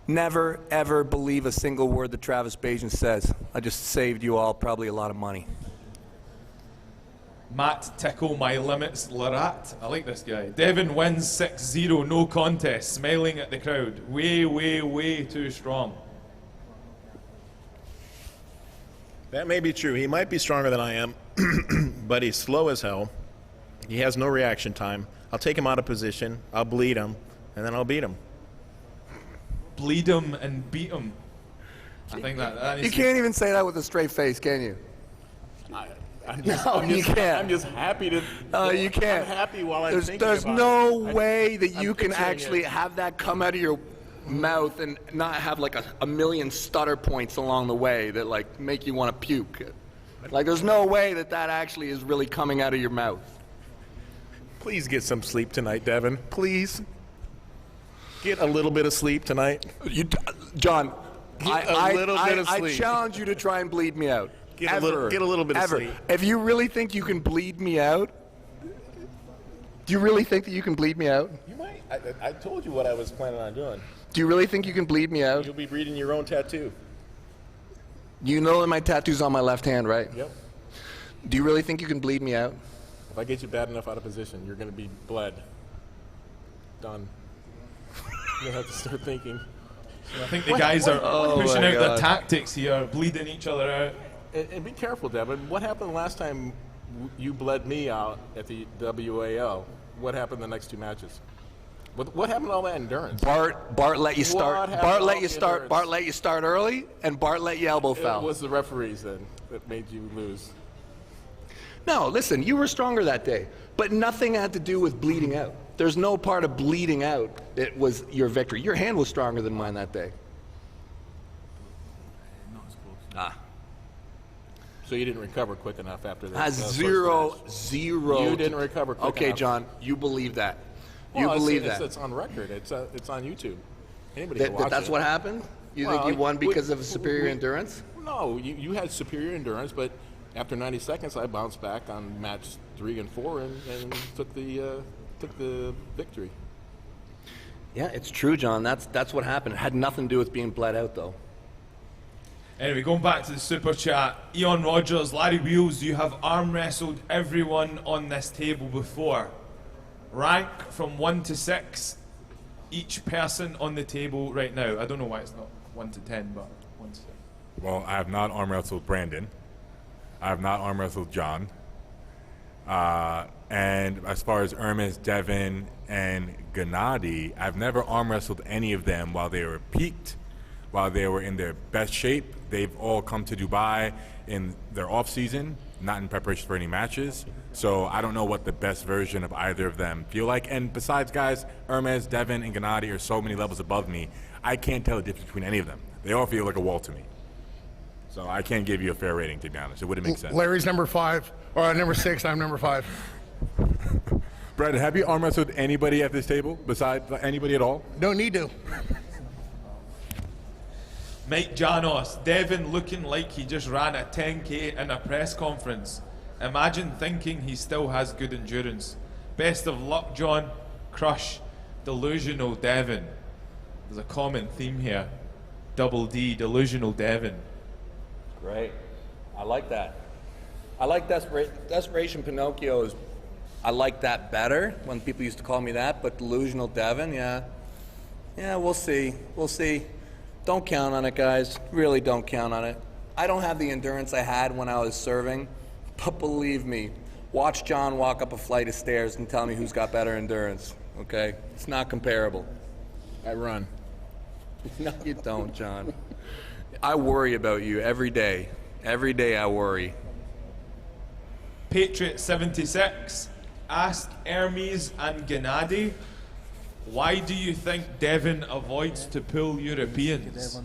Speaker 8: never ever believe a single word that Travis Bajan says. I just saved you all probably a lot of money.
Speaker 1: Matt Tickle My Limits Larratt. I like this guy. Devon wins 6-0, no contest, smiling at the crowd. Way, way, way too strong.
Speaker 9: That may be true. He might be stronger than I am, but he's slow as hell. He has no reaction time. I'll take him out of position, I'll bleed him, and then I'll beat him.
Speaker 1: Bleed him and beat him. I think that
Speaker 8: You can't even say that with a straight face, can you? You can't.
Speaker 9: I'm just happy to.
Speaker 8: No, you can't.
Speaker 9: I'm happy while I'm thinking
Speaker 8: There's
Speaker 9: about
Speaker 8: no
Speaker 9: it.
Speaker 8: way that you
Speaker 9: I'm
Speaker 8: can
Speaker 9: picturing
Speaker 8: actually
Speaker 9: it.
Speaker 8: have that come out of your mouth and not have like a million stutter points along the way that like make you want to puke. Like there's no way that actually is really coming out of your mouth.
Speaker 9: Please get some sleep tonight, Devon. Please. Get a little bit of sleep tonight.
Speaker 8: John,
Speaker 9: Get a little bit of
Speaker 8: I
Speaker 9: sleep.
Speaker 8: challenge you to try and bleed me out.
Speaker 9: Get a little bit of sleep.
Speaker 8: If you really think you can bleed me out, do you really think that you can bleed me out?
Speaker 9: You might. I told you what I was planning on doing.
Speaker 8: Do you really think you can bleed me out?
Speaker 9: You'll be reading your own tattoo.
Speaker 8: You know that my tattoo's on my left hand, right?
Speaker 9: Yep.
Speaker 8: Do you really think you can bleed me out?
Speaker 9: If I get you bad enough out of position, you're going to be bled. Done. You'll have to start thinking.
Speaker 1: I think the guys are pushing
Speaker 8: my
Speaker 1: out their
Speaker 8: God.
Speaker 1: tactics here, bleeding each other out.
Speaker 9: And be careful, Devon. What happened last time you bled me out at the WAO? What happened the next two matches? What happened to all that endurance?
Speaker 8: Bart let you start.
Speaker 9: What happened
Speaker 8: Bart
Speaker 9: to
Speaker 8: let
Speaker 9: all
Speaker 8: you
Speaker 9: the
Speaker 8: start.
Speaker 9: endurance?
Speaker 8: Bart let you start early, and Bart let you elbow
Speaker 9: It
Speaker 8: foul.
Speaker 9: was the referees then that made you lose.
Speaker 8: No, listen, you were stronger that day, but nothing had to do with bleeding out. There's no part of bleeding out that was your victory. Your hand was stronger than mine that day.
Speaker 9: So you didn't recover quick enough after that.
Speaker 8: Has
Speaker 9: first
Speaker 8: zero.
Speaker 9: match. You didn't recover quick
Speaker 8: Okay,
Speaker 9: enough.
Speaker 8: John, you believe that. You
Speaker 9: Well,
Speaker 8: believe
Speaker 9: it's,
Speaker 8: that.
Speaker 9: It's on record. It's on YouTube. Anybody can
Speaker 8: That
Speaker 9: watch
Speaker 8: that's
Speaker 9: it.
Speaker 8: what happened? You think
Speaker 9: Well,
Speaker 8: you won because of
Speaker 9: we-
Speaker 8: superior endurance?
Speaker 9: No, you had superior endurance, but after 90 seconds, I bounced back on match 3 and 4 and took the victory.
Speaker 8: Yeah, it's true, John. That's what happened. It had nothing to do with being bled out, though.
Speaker 1: Anyway, going back to the super chat, Eon Rogers, Larry Wheels, you have arm wrestled everyone on this table before. Rank from 1 to 6, each person on the table right now. I don't know why it's not 1 to 10, but 1 to 6.
Speaker 7: Well, I have not arm wrestled Brandon. I have not arm wrestled John. And as far as Ermes, Devon, and Genadi, I've never arm wrestled any of them while they were peaked, while they were in their best shape. They've all come to Dubai in their off season, not in preparation for any matches. So I don't know what the best version of either of them feel like. And besides, guys, Ermes, Devon, and Genadi are so many levels above me, I can't tell the difference between any of them. They all feel like a wall to me. So I can't give you a fair rating, to be honest. It wouldn't make sense.
Speaker 6: Larry's number 5, or number 6. I'm number 5.
Speaker 7: Brandon, have you arm wrestled anybody at this table besides anybody at all?
Speaker 6: Don't need to.
Speaker 1: Mike Janos, Devon looking like he just ran a 10K in a press conference. Imagine thinking he still has good endurance. Best of luck, John. Crush. Delusional Devon. There's a common theme here. Double D, delusional Devon.
Speaker 8: Great. I like that. I like Desperation Pinocchio. I like that better when people used to call me that, but delusional Devon, yeah. Yeah, we'll see. We'll see. Don't count on it, guys. Really don't count on it. I don't have the endurance I had when I was serving, but believe me, watch John walk up a flight of stairs and tell me who's got better endurance, okay? It's not comparable.
Speaker 9: I run.
Speaker 8: No, you don't, John. I worry about you every day. Every day I worry.
Speaker 1: Patriot76 asked Ermes and Genadi, why do you think Devon avoids to pull Europeans?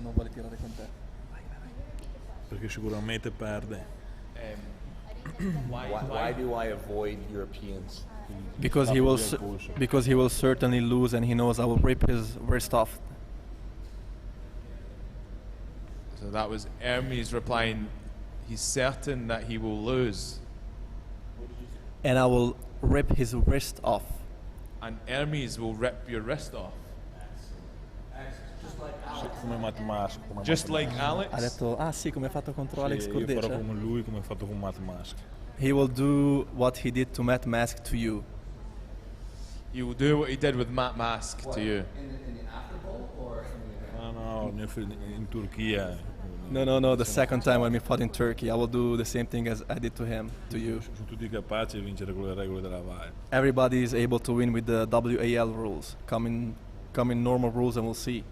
Speaker 3: Perché sicuramente perde.
Speaker 8: Why do I avoid Europeans?
Speaker 2: Because he will certainly lose, and he knows I will rip his wrist off.
Speaker 1: So that was Ermes replying, he's certain that he will lose.
Speaker 2: And I will rip his wrist off.
Speaker 1: And Ermes will rip your wrist off.
Speaker 3: Come Mask.
Speaker 1: Just like Alex?
Speaker 2: Ha detto, ah sì, come ha fatto contro Alex
Speaker 3: Io farò
Speaker 2: Cordecia.
Speaker 3: come lui, come ha fatto con Mask.
Speaker 2: He will do what he did to Matt Mask to you.
Speaker 1: He will do what he did with Matt Mask to you.
Speaker 8: In the After Bowl or
Speaker 3: No, in Turchia.
Speaker 2: No, the second time when we fought in Turkey, I will do the same thing as I did to him, to you.
Speaker 3: Sono tutti capaci di vincere con le regole della VAR.
Speaker 2: Everybody is able to win with the WAL rules. Come in normal rules and we'll see.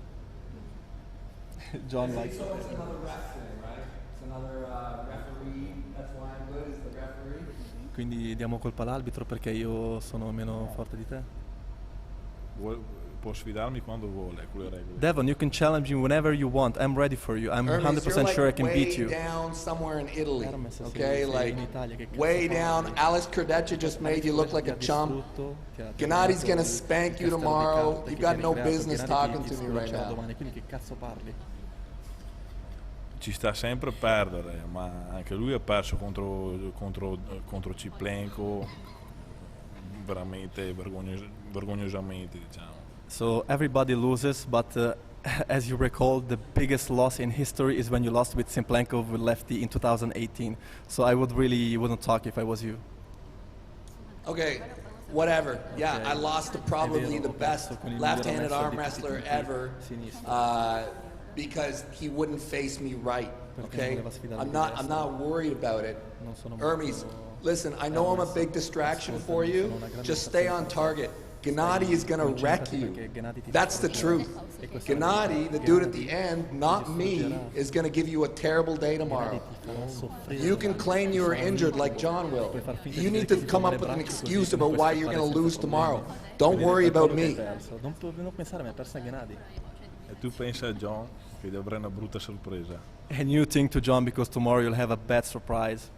Speaker 2: John likes
Speaker 8: So it's another ref thing, right? It's another referee. That's why I'm good, is the referee.
Speaker 2: Quindi diamo colpa all'arbitro perché io sono meno forte di te.
Speaker 3: Può sfidarmi quando vuole con le regole.
Speaker 2: Devon, you can challenge me whenever you want. I'm ready for you. I'm
Speaker 8: Ermes,
Speaker 2: 100%
Speaker 8: you're like
Speaker 2: sure I can beat
Speaker 8: way
Speaker 2: you.
Speaker 8: down somewhere in Italy,
Speaker 2: Ermes, sì,
Speaker 8: okay?
Speaker 2: sì,
Speaker 8: Like
Speaker 2: in Italia, che cazzo
Speaker 8: way
Speaker 2: fai?
Speaker 8: down. Alex Cordecia just made you look like a chump. Genadi's gonna spank you tomorrow. You got no business talking to me right now.
Speaker 2: Quindi che cazzo parli?
Speaker 3: Ci sta sempre a perdere, ma anche lui ha perso contro Ciplenko veramente vergognosamente, diciamo.
Speaker 2: So everybody loses, but as you recall, the biggest loss in history is when you lost with Simplenkov with lefty in 2018. So I wouldn't talk if I was you.
Speaker 8: Okay, whatever. Yeah, I lost to probably the best left-handed arm wrestler ever because he wouldn't face me right. Okay, I'm not worried about it. Ermes, listen, I know I'm a big distraction for you. Just stay on target. Genadi is going to wreck you. That's the truth. Genadi, the dude at the end, not me, is going to give you a terrible day tomorrow. You can claim you were injured like John will. You need to come up with an excuse about why you're going to lose tomorrow. Don't worry about me.
Speaker 3: E tu pensa a John che gli avrai una brutta sorpresa.
Speaker 2: And you think to John because tomorrow you'll have a bad surprise.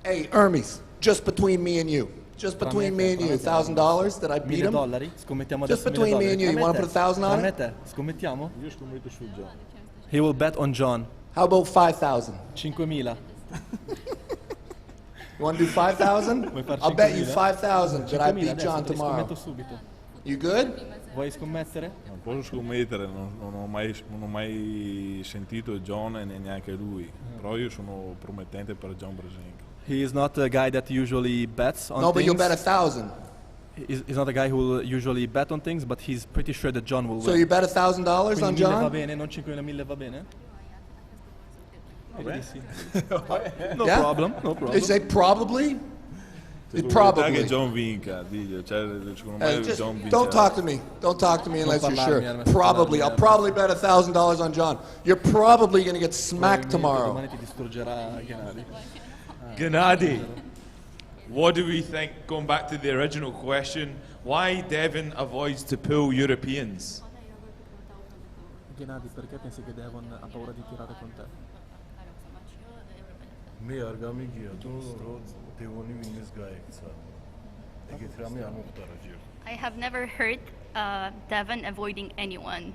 Speaker 8: Hey, Ermes, just between me and you. Just between me and you, $1,000 that I beat him?
Speaker 2: $1,000? Scommettiamo
Speaker 8: Just
Speaker 2: adesso
Speaker 8: between me and you, you want to put 1,000 on it?
Speaker 2: Scommettiamo?
Speaker 3: Io scommetto su John.
Speaker 2: He will bet on John.
Speaker 8: How about 5,000?
Speaker 2: 5.000.
Speaker 8: You want to do 5,000? I'll bet you 5,000 that I beat John tomorrow.
Speaker 2: Subito.
Speaker 8: You good?
Speaker 2: Vuoi scommettere?
Speaker 3: Non posso scommettere, non ho mai sentito John e neanche lui. Però io sono promettente per John Brzenk.
Speaker 2: He is not a guy that usually bets on things.
Speaker 8: No, but you'll bet 1,000.
Speaker 2: He's not a guy who will usually bet on things, but he's pretty sure that John will win.
Speaker 8: So you bet $1,000 on
Speaker 2: Quindi 1.000 va
Speaker 8: John?
Speaker 2: bene, non 5.000 va bene?
Speaker 8: No
Speaker 2: problem, no problem.
Speaker 8: They say probably? It
Speaker 3: Che
Speaker 8: probably.
Speaker 3: John vinca, diglielo. Cioè, secondo me
Speaker 8: Just
Speaker 3: John vincerà.
Speaker 8: don't talk to me. Don't talk to me unless you're
Speaker 2: parlarmi,
Speaker 8: sure.
Speaker 2: Ermes,
Speaker 8: Probably.
Speaker 2: parlarmi,
Speaker 8: I'll probably bet $1,000 on John. You're probably going to get smacked tomorrow.
Speaker 2: Domani ti distruggerà Genadi.
Speaker 1: Genadi, what do we think, going back to the original question, why Devon avoids to pull Europeans?
Speaker 2: Genadi, perché pensi che Devon ha paura di tirare con te?
Speaker 4: მე არ გამიგია თუ რო დევონი ვინმეს გაექცა. ეგეთ რამე არ მოხდარა ჯერ.
Speaker 5: I have never heard Devon avoiding anyone.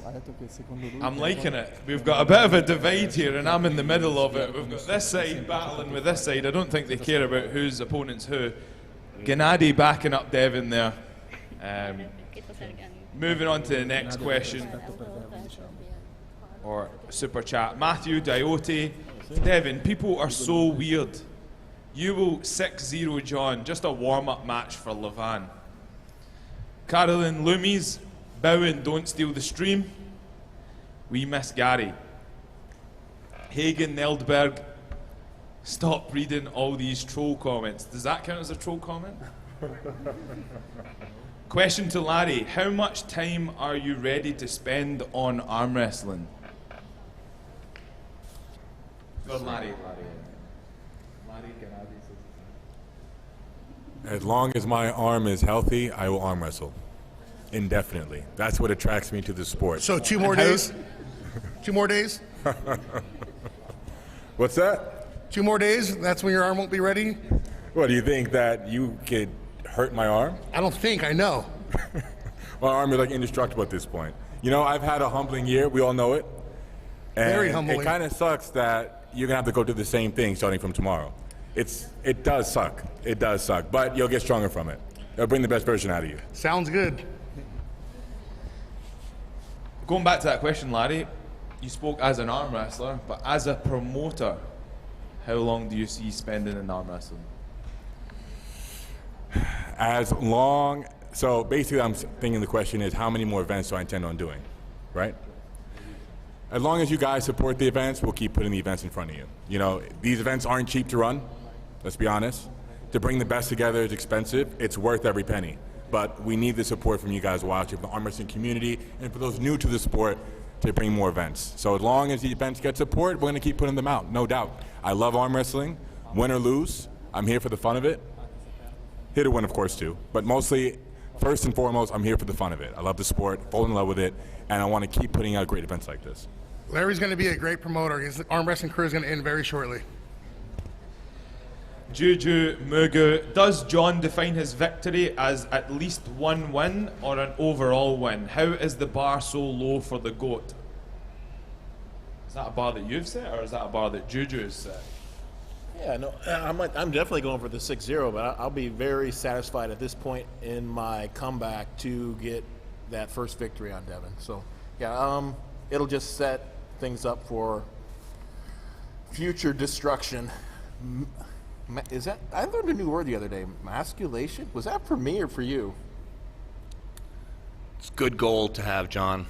Speaker 2: Ha detto che secondo lui
Speaker 1: I'm liking it. We've got a bit of a divide here, and I'm in the middle of it. We've got this side battling with this side. I don't think they care about whose opponent's who. Genadi backing up Devon there. Moving on to the next question, or super chat. Matthew Diote, Devon, people are so weird. You will 6-0 John, just a warm-up match for Levan. Carolyn Loomies, Bowen, don't steal the stream. We miss Gary. Hagen Neldberg, stop reading all these troll comments. Does that count as a troll comment? Question to Larry, how much time are you ready to spend on arm wrestling? Well, Larry.
Speaker 7: As long as my arm is healthy, I will arm wrestle. Indefinitely. That's what attracts me to the sport.
Speaker 6: So 2 more days? 2 more days?
Speaker 7: What's that?
Speaker 6: 2 more days? That's when your arm won't be ready?
Speaker 7: What, do you think that you could hurt my arm?
Speaker 6: I don't think, I know.
Speaker 7: My arm is like indestructible at this point. You know, I've had a humbling year. We all know it. And
Speaker 6: Very humbling.
Speaker 7: It kind of sucks that you're going to have to go through the same thing starting from tomorrow. It does suck. It does suck. But you'll get stronger from it. It'll bring the best version out of you.
Speaker 6: Sounds good.
Speaker 1: Going back to that question, Larry, you spoke as an arm wrestler, but as a promoter, how long do you see spending in arm wrestling?
Speaker 7: So basically I'm thinking the question is how many more events do I intend on doing, right? As long as you guys support the events, we'll keep putting the events in front of you. You know, these events aren't cheap to run, let's be honest. To bring the best together is expensive. It's worth every penny. But we need the support from you guys watching, from the arm wrestling community, and for those new to the sport to bring more events. So as long as the events get support, we're gonna keep putting them out, no doubt. I love arm wrestling, win or lose. I'm here for the fun of it. Here to win, of course, too. But mostly, first and foremost, I'm here for the fun of it. I love the sport, fall in love with it, and I want to keep putting out great events like this.
Speaker 6: Larry's going to be a great promoter. His arm wrestling career is going to end very shortly.
Speaker 1: Juju Mugu, does John define his victory as at least one win or an overall win? How is the bar so low for the GOAT? Is that a bar that you've set, or is that a bar that Juju has set?
Speaker 9: Yeah, no, I'm definitely going for the 6-0, but I'll be very satisfied at this point in my comeback to get that first victory on Devon. So, yeah, it'll just set things up for future destruction. Is that, I learned a new word the other day, masculation? Was that for me or for you?
Speaker 8: It's a good goal to have, John.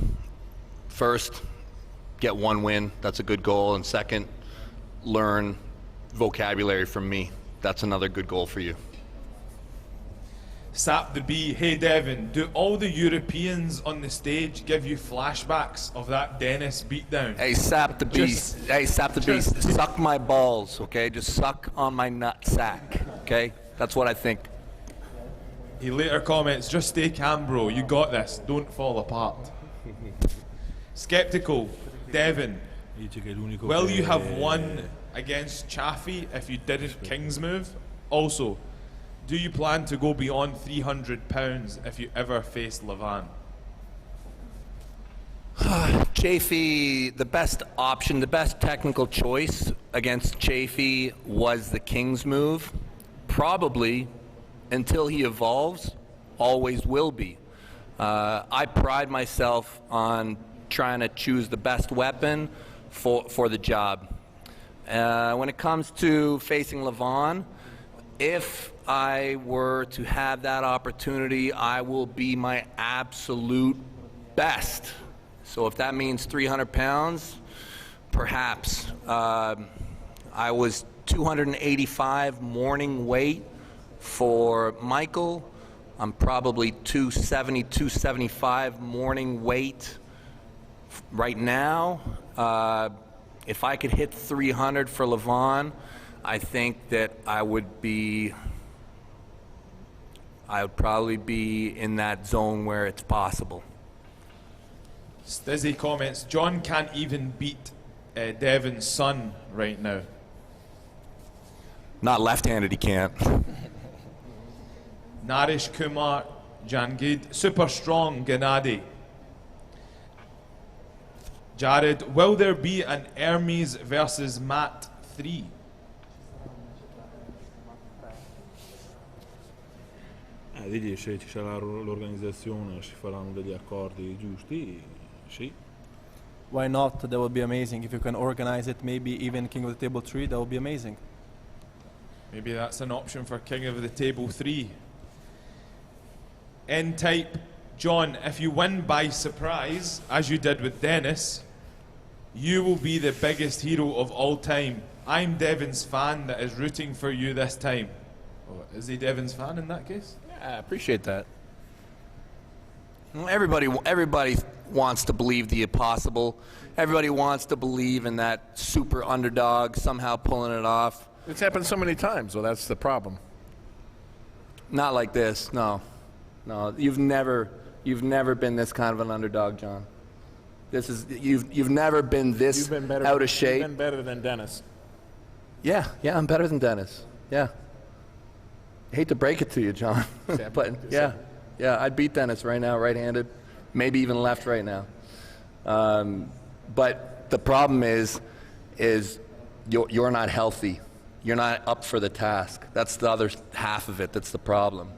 Speaker 8: First, get one win. That's a good goal. And second, learn vocabulary from me. That's another good goal for you.
Speaker 1: Sap the Bee, hey Devon, do all the Europeans on the stage give you flashbacks of that Dennis beatdown?
Speaker 8: Hey, Sap the Bee, suck my balls, okay? Just suck on my nut sack, okay? That's what I think.
Speaker 1: He later comments, just stay calm, bro. You got this. Don't fall apart. Skeptical, Devon, will you have won against Chaffee if you didn't King's move? Also, do you plan to go beyond £300 if you ever face Levan?
Speaker 8: Chaffee, the best option, the best technical choice against Chaffee was the King's move. Probably, until he evolves, always will be. I pride myself on trying to choose the best weapon for the job. When it comes to facing Levan, if I were to have that opportunity, I will be my absolute best. So if that means 300 pounds, perhaps. I was 285 morning weight for Michael. I'm probably 270, 275 morning weight right now. If I could hit 300 for Levan, I think that I would probably be in that zone where it's possible.
Speaker 1: Stizzy comments, John can't even beat Devon's son right now.
Speaker 8: Not left-handed, he can't.
Speaker 1: Naresh Kumar, Jangid, super strong Genadi. Jared, will there be an Ermes versus Matt 3?
Speaker 3: Digli se ci sarà l'organizzazione, si faranno degli accordi giusti, sì.
Speaker 2: Why not? That would be amazing. If you can organize it, maybe even King of the Table 3, that would be amazing.
Speaker 1: Maybe that's an option for King of the Table 3. N-Type, John, if you win by surprise, as you did with Dennis, you will be the biggest hero of all time. I'm Devon's fan that is rooting for you this time. Oh, is he Devon's fan in that case?
Speaker 9: I appreciate that.
Speaker 8: Well, everybody wants to believe the impossible. Everybody wants to believe in that super underdog somehow pulling it off.
Speaker 9: It's happened so many times, so that's the problem.
Speaker 8: Not like this, no. No, you've never been this kind of an underdog, John. This is you've never been this out of shape.
Speaker 9: You've been better than Dennis.
Speaker 8: Yeah, I'm better than Dennis. Yeah. I hate to break it to you, John, but yeah, I'd beat Dennis right now, right-handed, maybe even left right now. But the problem is you're not healthy. You're not up for the task. That's the other half of it. That's the problem.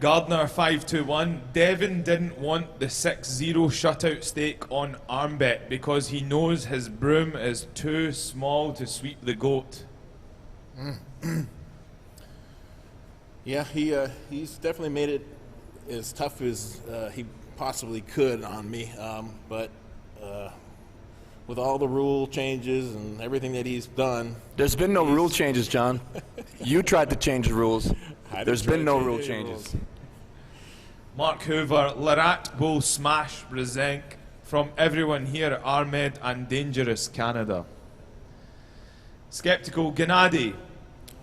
Speaker 1: Gardner 521, Devon didn't want the 6-0 shutout stake on Armbet because he knows his broom is too small to sweep the goat.
Speaker 9: Yeah, he's definitely made it as tough as he possibly could on me, but with all the rule changes and everything that he's done.
Speaker 8: There's been no rule changes, John. You tried to change the rules. There's been no rule changes.
Speaker 1: Mark Hoover, Larratt will smash Brzenk from everyone here at Armed and Dangerous Canada. Skeptical Genadi,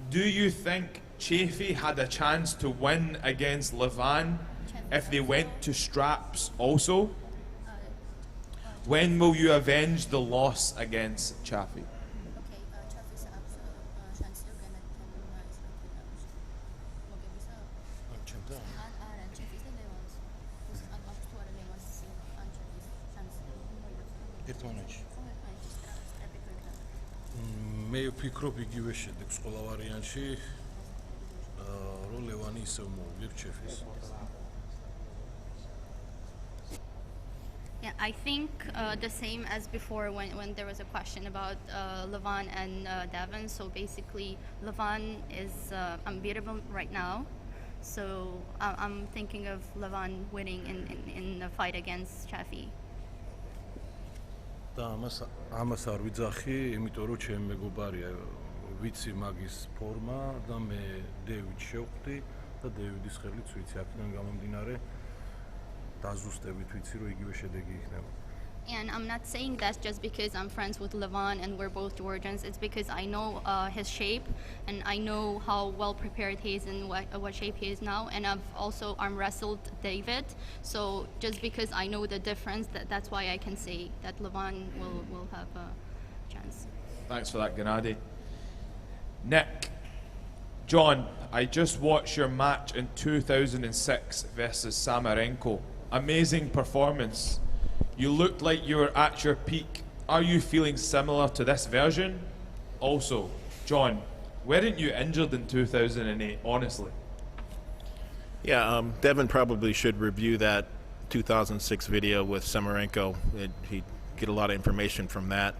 Speaker 1: do you think Chaffee had a chance to win against Levan if they went to straps also? When will you avenge the loss against Chaffee?
Speaker 4: მე ვფიქრობ იგივე შედეგს ყველა ვარიანტში, რომ ლევანი ისევ მოუგებს ჩეფის.
Speaker 5: Yeah, I think the same as before when there was a question about Levan and Devon. So basically, Levan is unbeatable right now. So I'm thinking of Levan winning in the fight against Chaffee.
Speaker 4: და ამას არ ვიძახი, იმიტომ რომ ჩემი მეგობარია, ვიცი მაგის ფორმა და მე დევიდს შევხვდი და დევიდის ხელით ვიცი აქედან გამომდინარე დაზუსტებით ვიცი რომ იგივე შედეგი იქნება.
Speaker 5: And I'm not saying that just because I'm friends with Levan and we're both Georgians. It's because I know his shape and I know how well prepared he is and what shape he is now. And I've also arm wrestled David. So just because I know the difference, that's why I can say that Levan will have a chance.
Speaker 1: Thanks for that, Genadi. Nick, John, I just watched your match in 2006 versus Samarenko. Amazing performance. You looked like you were at your peak. Are you feeling similar to this version? Also, John, weren't you injured in 2008, honestly?
Speaker 9: Yeah, Devon probably should review that 2006 video with Samarenko. He'd get a lot of information from that.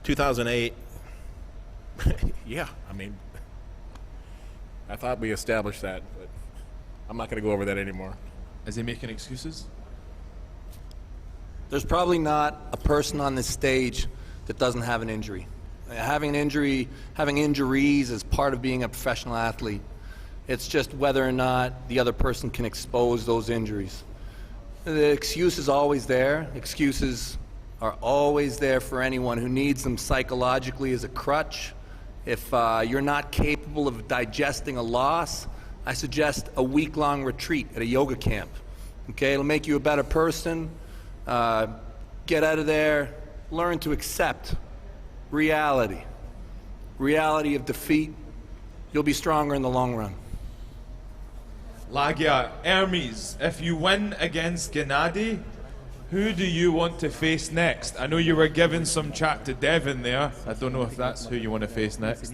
Speaker 9: 2008, yeah, I mean, I thought we established that, but I'm not going to go over that anymore.
Speaker 1: Is he making excuses?
Speaker 8: There's probably not a person on this stage that doesn't have an injury. Having an injury, having injuries is part of being a professional athlete. It's just whether or not the other person can expose those injuries. The excuse is always there. Excuses are always there for anyone who needs them psychologically as a crutch. If you're not capable of digesting a loss, I suggest a week-long retreat at a yoga camp. Okay, it'll make you a better person. Get out of there. Learn to accept reality. Reality of defeat. You'll be stronger in the long run.
Speaker 1: Lagia, Ermes, if you win against Genadi, who do you want to face next? I know you were giving some chat to Devon there. I don't know if that's who you want to face next.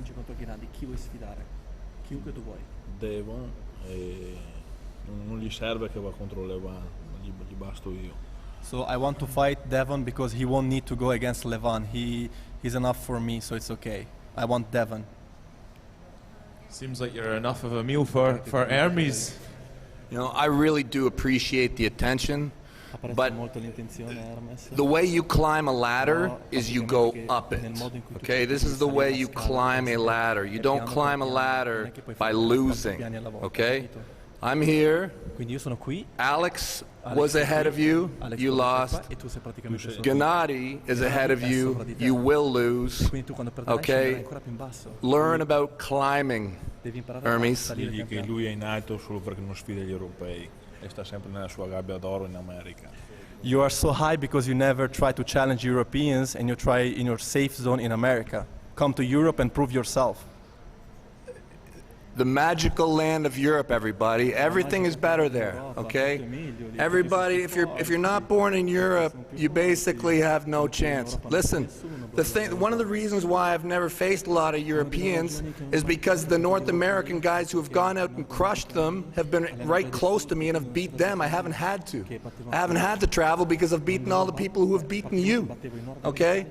Speaker 3: Devon, non gli serve che va contro Levan, gli basto io.
Speaker 2: So I want to fight Devon because he won't need to go against Levan. He's enough for me, so it's okay. I want Devon.
Speaker 1: Seems like you're enough of a meal for Ermes.
Speaker 8: You know, I really do appreciate the attention, but the way you climb a ladder is you go up it. Okay, this is the way you climb a ladder. You don't climb a ladder by losing. Okay, I'm here. Alex was ahead of you. You lost. Gennady is ahead of you. You will lose. Okay, learn about climbing, Ermes.
Speaker 3: Digli che lui è in alto solo perché non sfida gli europei e sta sempre nella sua gabbia d'oro in America.
Speaker 2: You are so high because you never try to challenge Europeans and you try in your safe zone in America. Come to Europe and prove yourself.
Speaker 8: The magical land of Europe, everybody. Everything is better there, okay? Everybody, if you're not born in Europe, you basically have no chance. Listen, one of the reasons why I've never faced a lot of Europeans is because the North American guys who have gone out and crushed them have been right close to me and have beat them. I haven't had to. I haven't had to travel because I've beaten all the people who have beaten you, okay?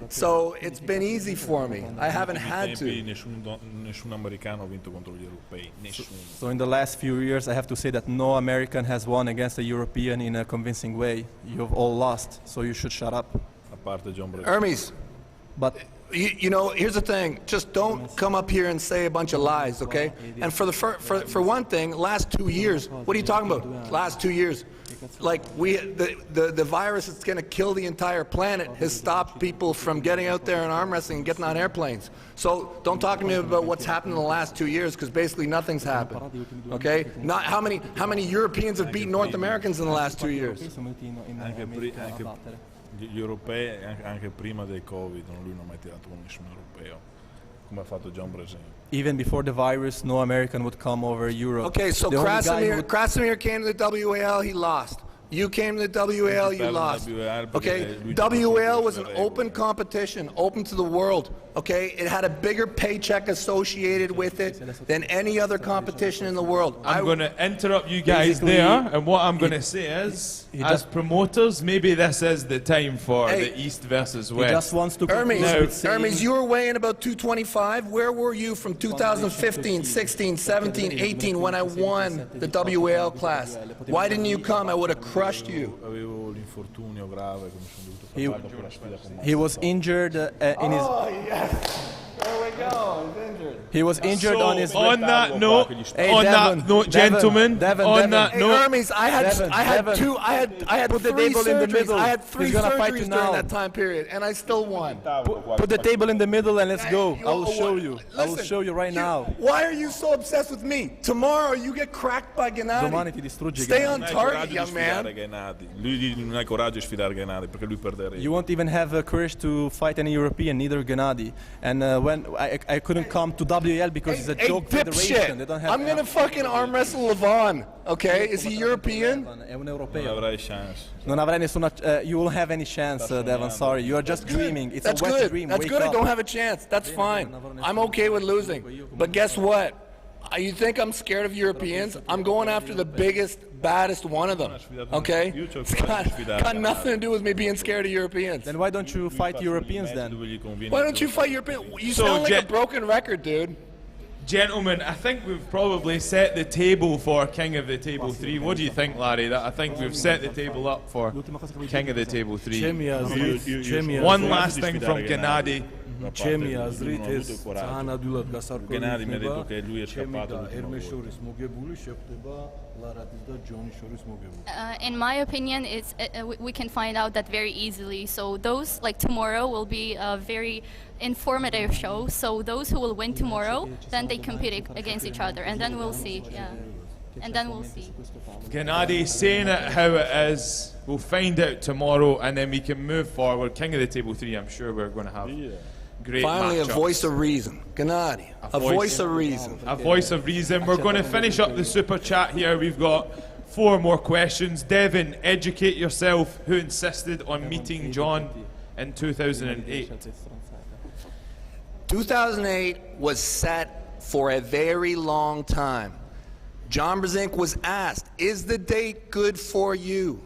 Speaker 8: So it's been easy for me. I haven't had to.
Speaker 3: Nessun americano ha vinto contro gli europei, nessuno.
Speaker 2: So in the last few years, I have to say that no American has won against a European in a convincing way. You've all lost, so you should shut up.
Speaker 3: A parte John Brzenk.
Speaker 8: Hermes,
Speaker 2: but
Speaker 8: you know, here's the thing. Just don't come up here and say a bunch of lies, okay? And for one thing, last 2 years, what are you talking about? Last 2 years. Like the virus that's going to kill the entire planet has stopped people from getting out there and arm wrestling and getting on airplanes. So don't talk to me about what's happened in the last 2 years because basically nothing's happened. Okay? Not how many Europeans have beaten North Americans in the last 2 years?
Speaker 3: Gli europei anche prima del Covid, lui non ha mai tirato con nessun europeo, come ha fatto John Brzenk.
Speaker 2: Even before the virus, no American would come over Europe.
Speaker 8: Okay, so Krasimir came to the WAL, he lost. You came to the WAL, you lost. Okay, WAL was an open competition, open to the world. Okay, it had a bigger paycheck associated with it than any other competition in the world.
Speaker 1: I'm going to interrupt you guys there, and what I'm going to say is, as promoters, maybe this is the time for the East versus West.
Speaker 2: He just wants to
Speaker 8: Ermes, you were weighing about 225. Where were you from 2015, 16, 17, 18 when I won the WAL class? Why didn't you come? I would have crushed you.
Speaker 2: He was injured in his...
Speaker 8: Oh, yes. There we go. He's injured.
Speaker 2: He was injured on his...
Speaker 1: On that note, gentlemen, on that note...
Speaker 8: Hermes, I had three surgeries. I had three surgeries during that time period, and I still won.
Speaker 2: Put the table in the middle and let's go. I will show you. I will show you right now.
Speaker 8: Why are you so obsessed with me? Tomorrow you get cracked by Genadi. Stay on target, young man.
Speaker 3: Lui non ha coraggio di sfidare Genadi perché lui perderebbe.
Speaker 2: You won't even have courage to fight any European, neither Genadi. And when I couldn't come to WL because it's a joke federation. They don't have.
Speaker 8: I'm gonna fucking arm wrestle Levon. Okay, is he European?
Speaker 3: Non avrai chance.
Speaker 2: Non avrai nessuna. You won't have any chance, Devon. Sorry, you are just dreaming. It's
Speaker 8: That's
Speaker 2: a wet
Speaker 8: good.
Speaker 2: dream.
Speaker 8: That's good. I don't have a chance. That's fine. I'm okay with losing. But guess what? You think I'm scared of Europeans? I'm going after the biggest, baddest one of them. Okay? It's got nothing to do with me being scared of Europeans.
Speaker 2: Then why don't you fight Europeans then?
Speaker 8: Why don't you fight Europeans? You sound like a broken record, dude.
Speaker 1: Gentlemen, I think we've probably set the table for King of the Table 3. What do you think, Larry? I think we've set the table up for King of the Table 3. One last thing from Genadi.
Speaker 4: ჩემი აზრით ეს თანადულად გასარკვევი იქნება ერმეს შორის მოგებული შეხვდება ლარატის და ჯონის შორის მოგებული.
Speaker 5: In my opinion, we can find out that very easily. So those, like tomorrow, will be a very informative show. So those who will win tomorrow, then they compete against each other, and then we'll see. Yeah. and then we'll see.
Speaker 1: Genadi saying it how it is. We'll find out tomorrow, and then we can move forward. King of the Table 3, I'm sure we're going to have great
Speaker 8: Finally,
Speaker 1: matchups.
Speaker 8: a voice of reason. Genadi, a voice of reason.
Speaker 1: A voice of reason. We're going to finish up the super chat here. We've got 4 more questions. Devon, educate yourself. Who insisted on meeting John in 2008?
Speaker 8: 2008 was set for a very long time. John Brzenk was asked, is the date good for you?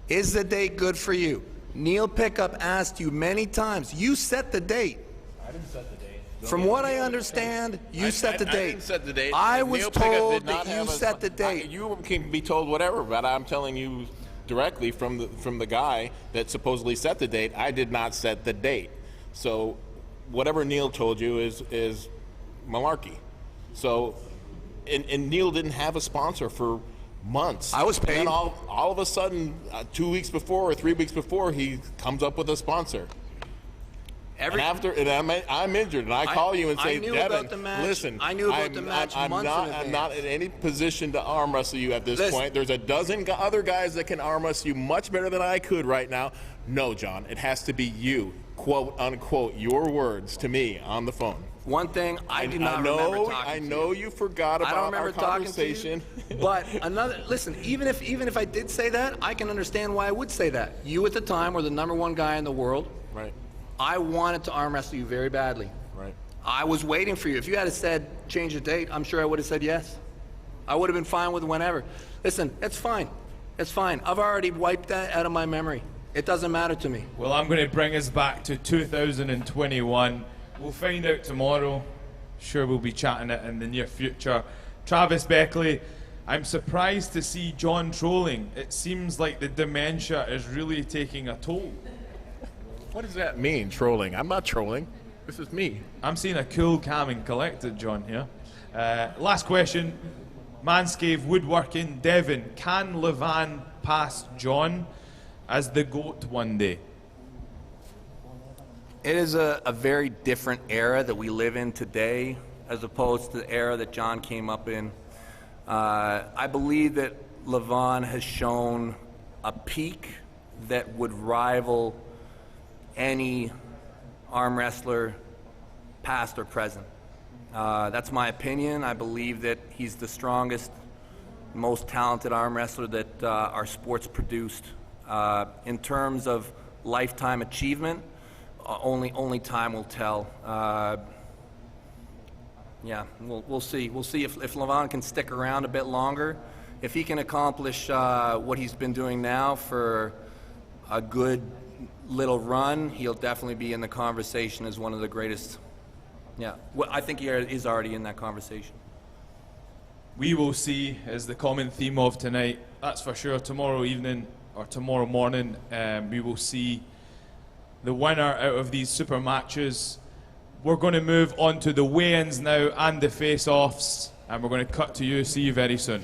Speaker 8: Is the date good for you? Neil Pickup asked you many times. You set the date.
Speaker 9: I didn't set the date.
Speaker 8: From what I understand, you set the date.
Speaker 9: I didn't set the date.
Speaker 8: I was
Speaker 9: Neil Pickup
Speaker 8: told
Speaker 9: did not
Speaker 8: that you
Speaker 9: have a-
Speaker 8: set the date.
Speaker 9: You can be told whatever, but I'm telling you directly from the guy that supposedly set the date. I did not set the date. So whatever Neil told you is malarkey. So and Neil didn't have a sponsor for months.
Speaker 8: I was paid.
Speaker 9: And then all of a sudden, 2 weeks before or 3 weeks before, he comes up with a sponsor. I'm injured, and I call you and say, Devon, listen,
Speaker 8: I knew about the match months in advance.
Speaker 9: I'm not in any position to arm wrestle you at this point. There's a dozen other guys that can arm wrestle you much better than I could right now. No, John, it has to be you, quote unquote, your words to me on the phone.
Speaker 8: One thing I do not remember talking to you.
Speaker 9: I know you forgot about our conversation.
Speaker 8: But listen, even if I did say that, I can understand why I would say that. You at the time were the #1 guy in the world.
Speaker 9: Right.
Speaker 8: I wanted to arm wrestle you very badly.
Speaker 9: Right.
Speaker 8: I was waiting for you. If you had said change the date, I'm sure I would have said yes. I would have been fine with whenever. Listen, it's fine. It's fine. I've already wiped that out of my memory. It doesn't matter to me.
Speaker 1: Well, I'm going to bring us back to 2021. We'll find out tomorrow. Sure, we'll be chatting it in the near future. Travis Beckley, I'm surprised to see John trolling. It seems like the dementia is really taking a toll.
Speaker 9: What does that mean, trolling? I'm not trolling. This is me.
Speaker 1: I'm seeing a cool, calm and collected John here. Last question. Manscaped Woodworking, Devon, can Levan pass John as the GOAT one day?
Speaker 8: It is a very different era that we live in today as opposed to the era that John came up in. I believe that Levan has shown a peak that would rival any arm wrestler, past or present. That's my opinion. I believe that he's the strongest, most talented arm wrestler that our sport's produced. In terms of lifetime achievement, only time will tell. Yeah, we'll see. We'll see if Levan can stick around a bit longer. If he can accomplish what he's been doing now for a good little run, he'll definitely be in the conversation as one of the greatest. Yeah, well, I think he is already in that conversation.
Speaker 1: We will see is the common theme of tonight. That's for sure. Tomorrow evening or tomorrow morning, we will see the winner out of these super matches. We're going to move on to the weigh-ins now and the face-offs, and we're going to cut to you. See you very soon.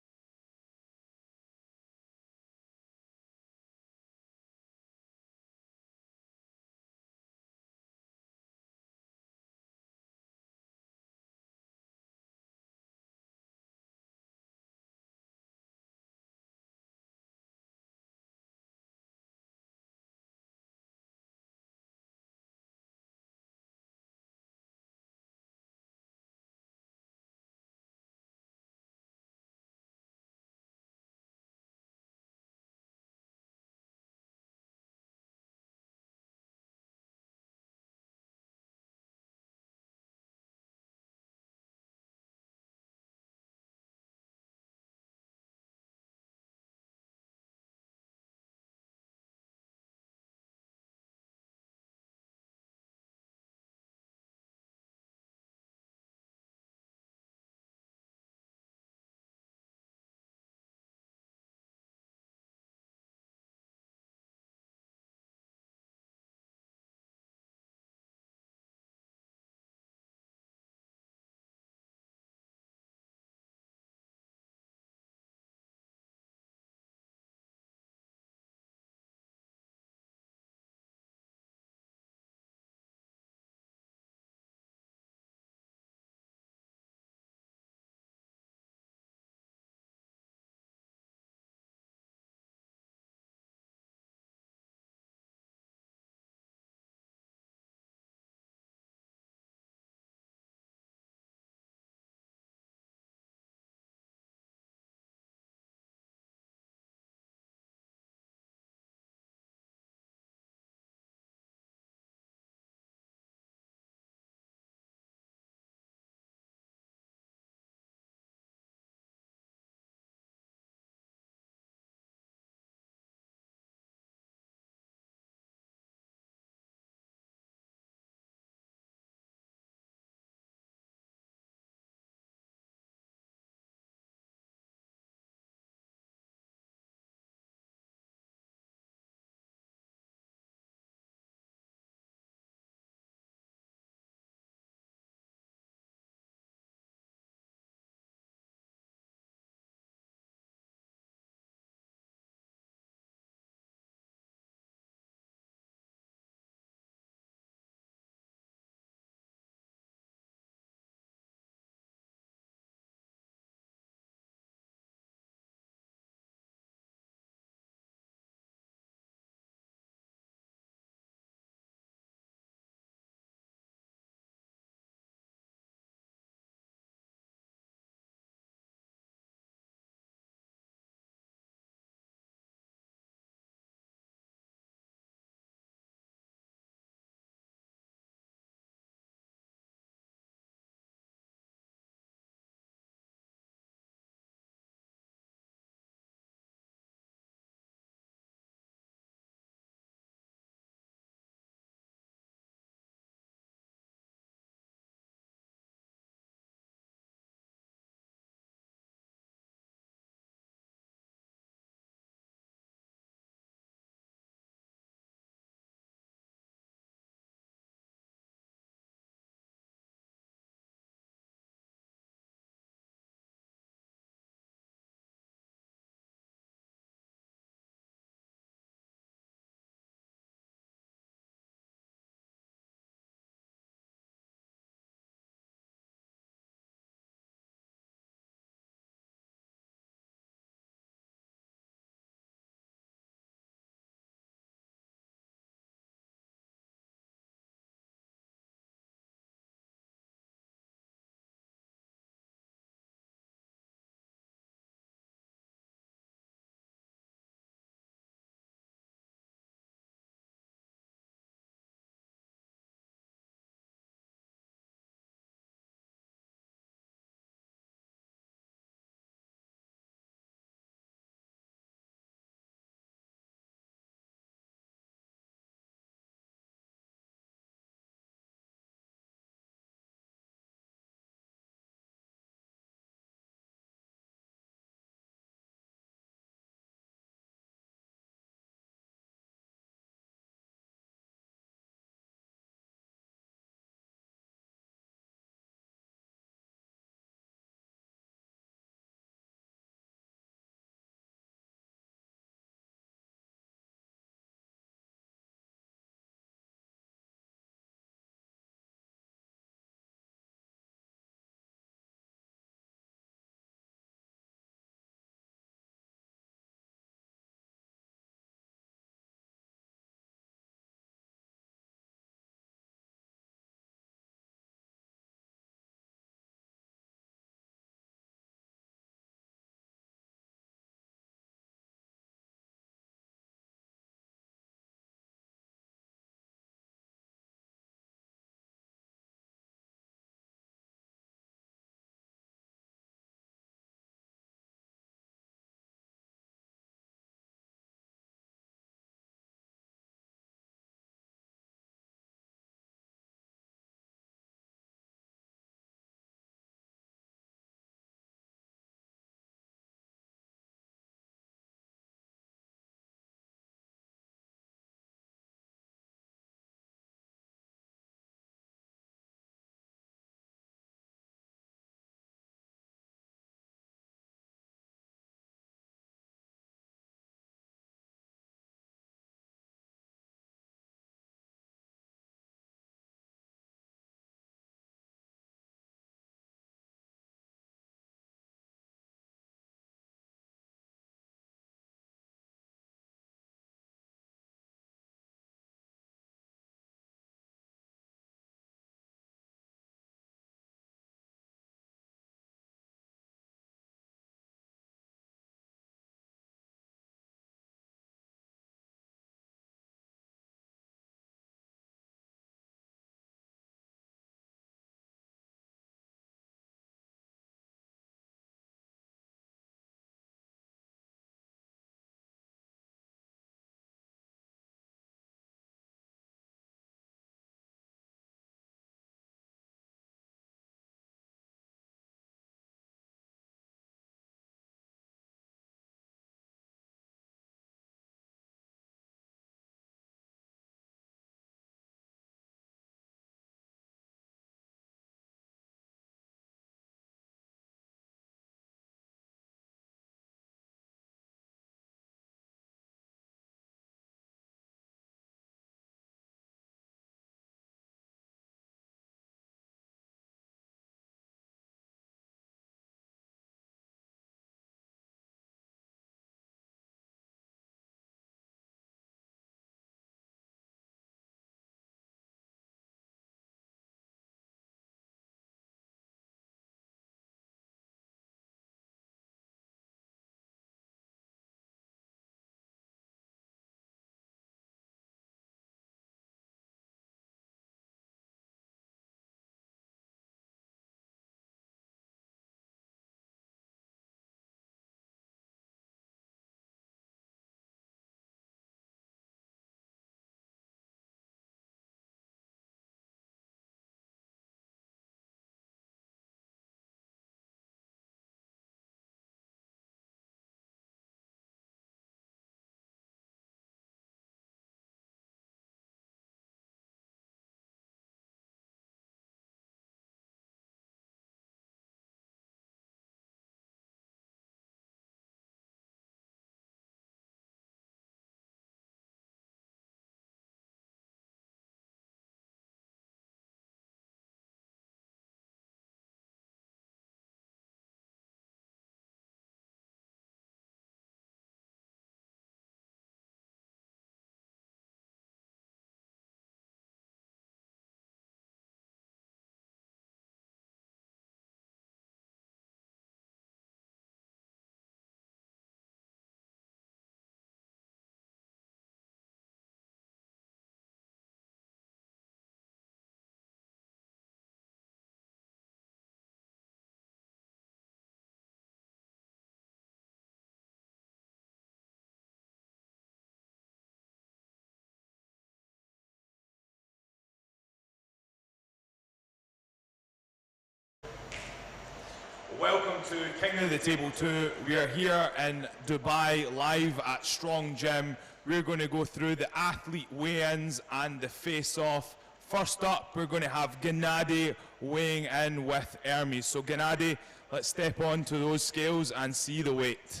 Speaker 1: Welcome to King of the Table 2. We are here in Dubai, live at Strong Gym. We're going to go through the athlete weigh-ins and the face-off. First up, we're going to have Genadi weighing in with Ermes. So Genadi, let's step onto those scales and see the weight.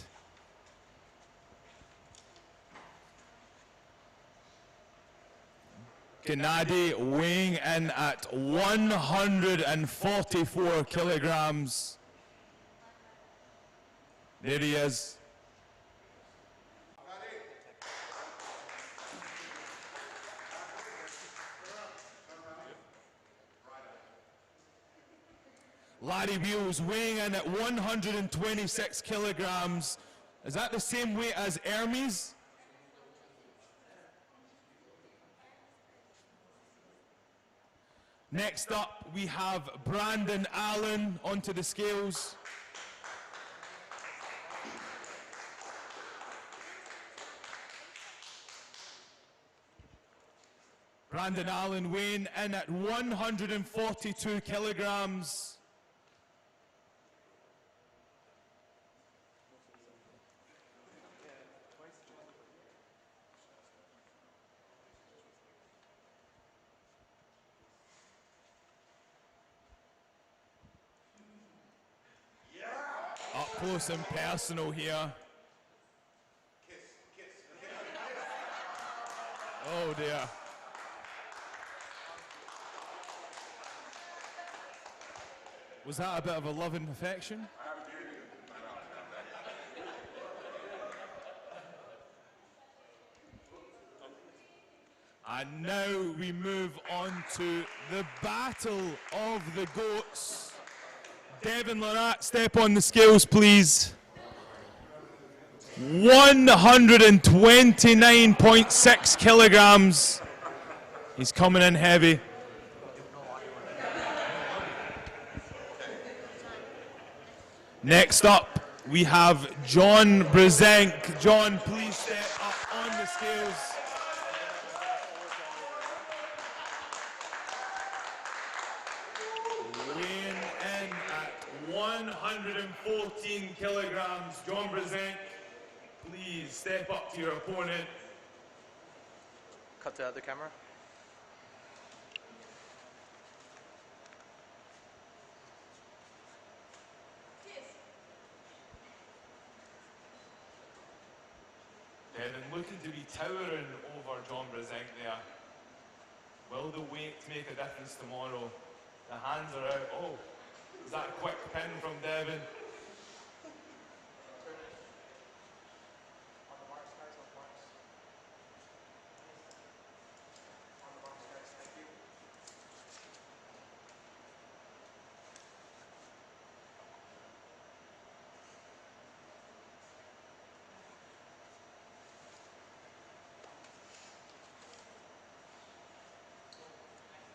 Speaker 1: Genadi weighing in at 144 kilograms. There he is. Larry Wheels weighing in at 126 kilograms. Is that the same weight as Ermes? Next up, we have Brandon Allen onto the scales. Brandon Allen weighing in at 142 kilograms. Up close and personal here. Oh dear. Was that a bit of a love and affection? And now we move on to the battle of the GOATs. Devon, Larratt, step on the scales, please. 129.6 kilograms. He's coming in heavy. Next up, we have John Brzenk. John, please step up on the scales. Weighing in at 114 kilograms. John Brzenk, please step up to your opponent.
Speaker 10: Cut to the other camera.
Speaker 1: Devon looking to be towering over John Brzenk there. Will the weight make a difference tomorrow? The hands are out. Oh, is that a quick pin from Devon?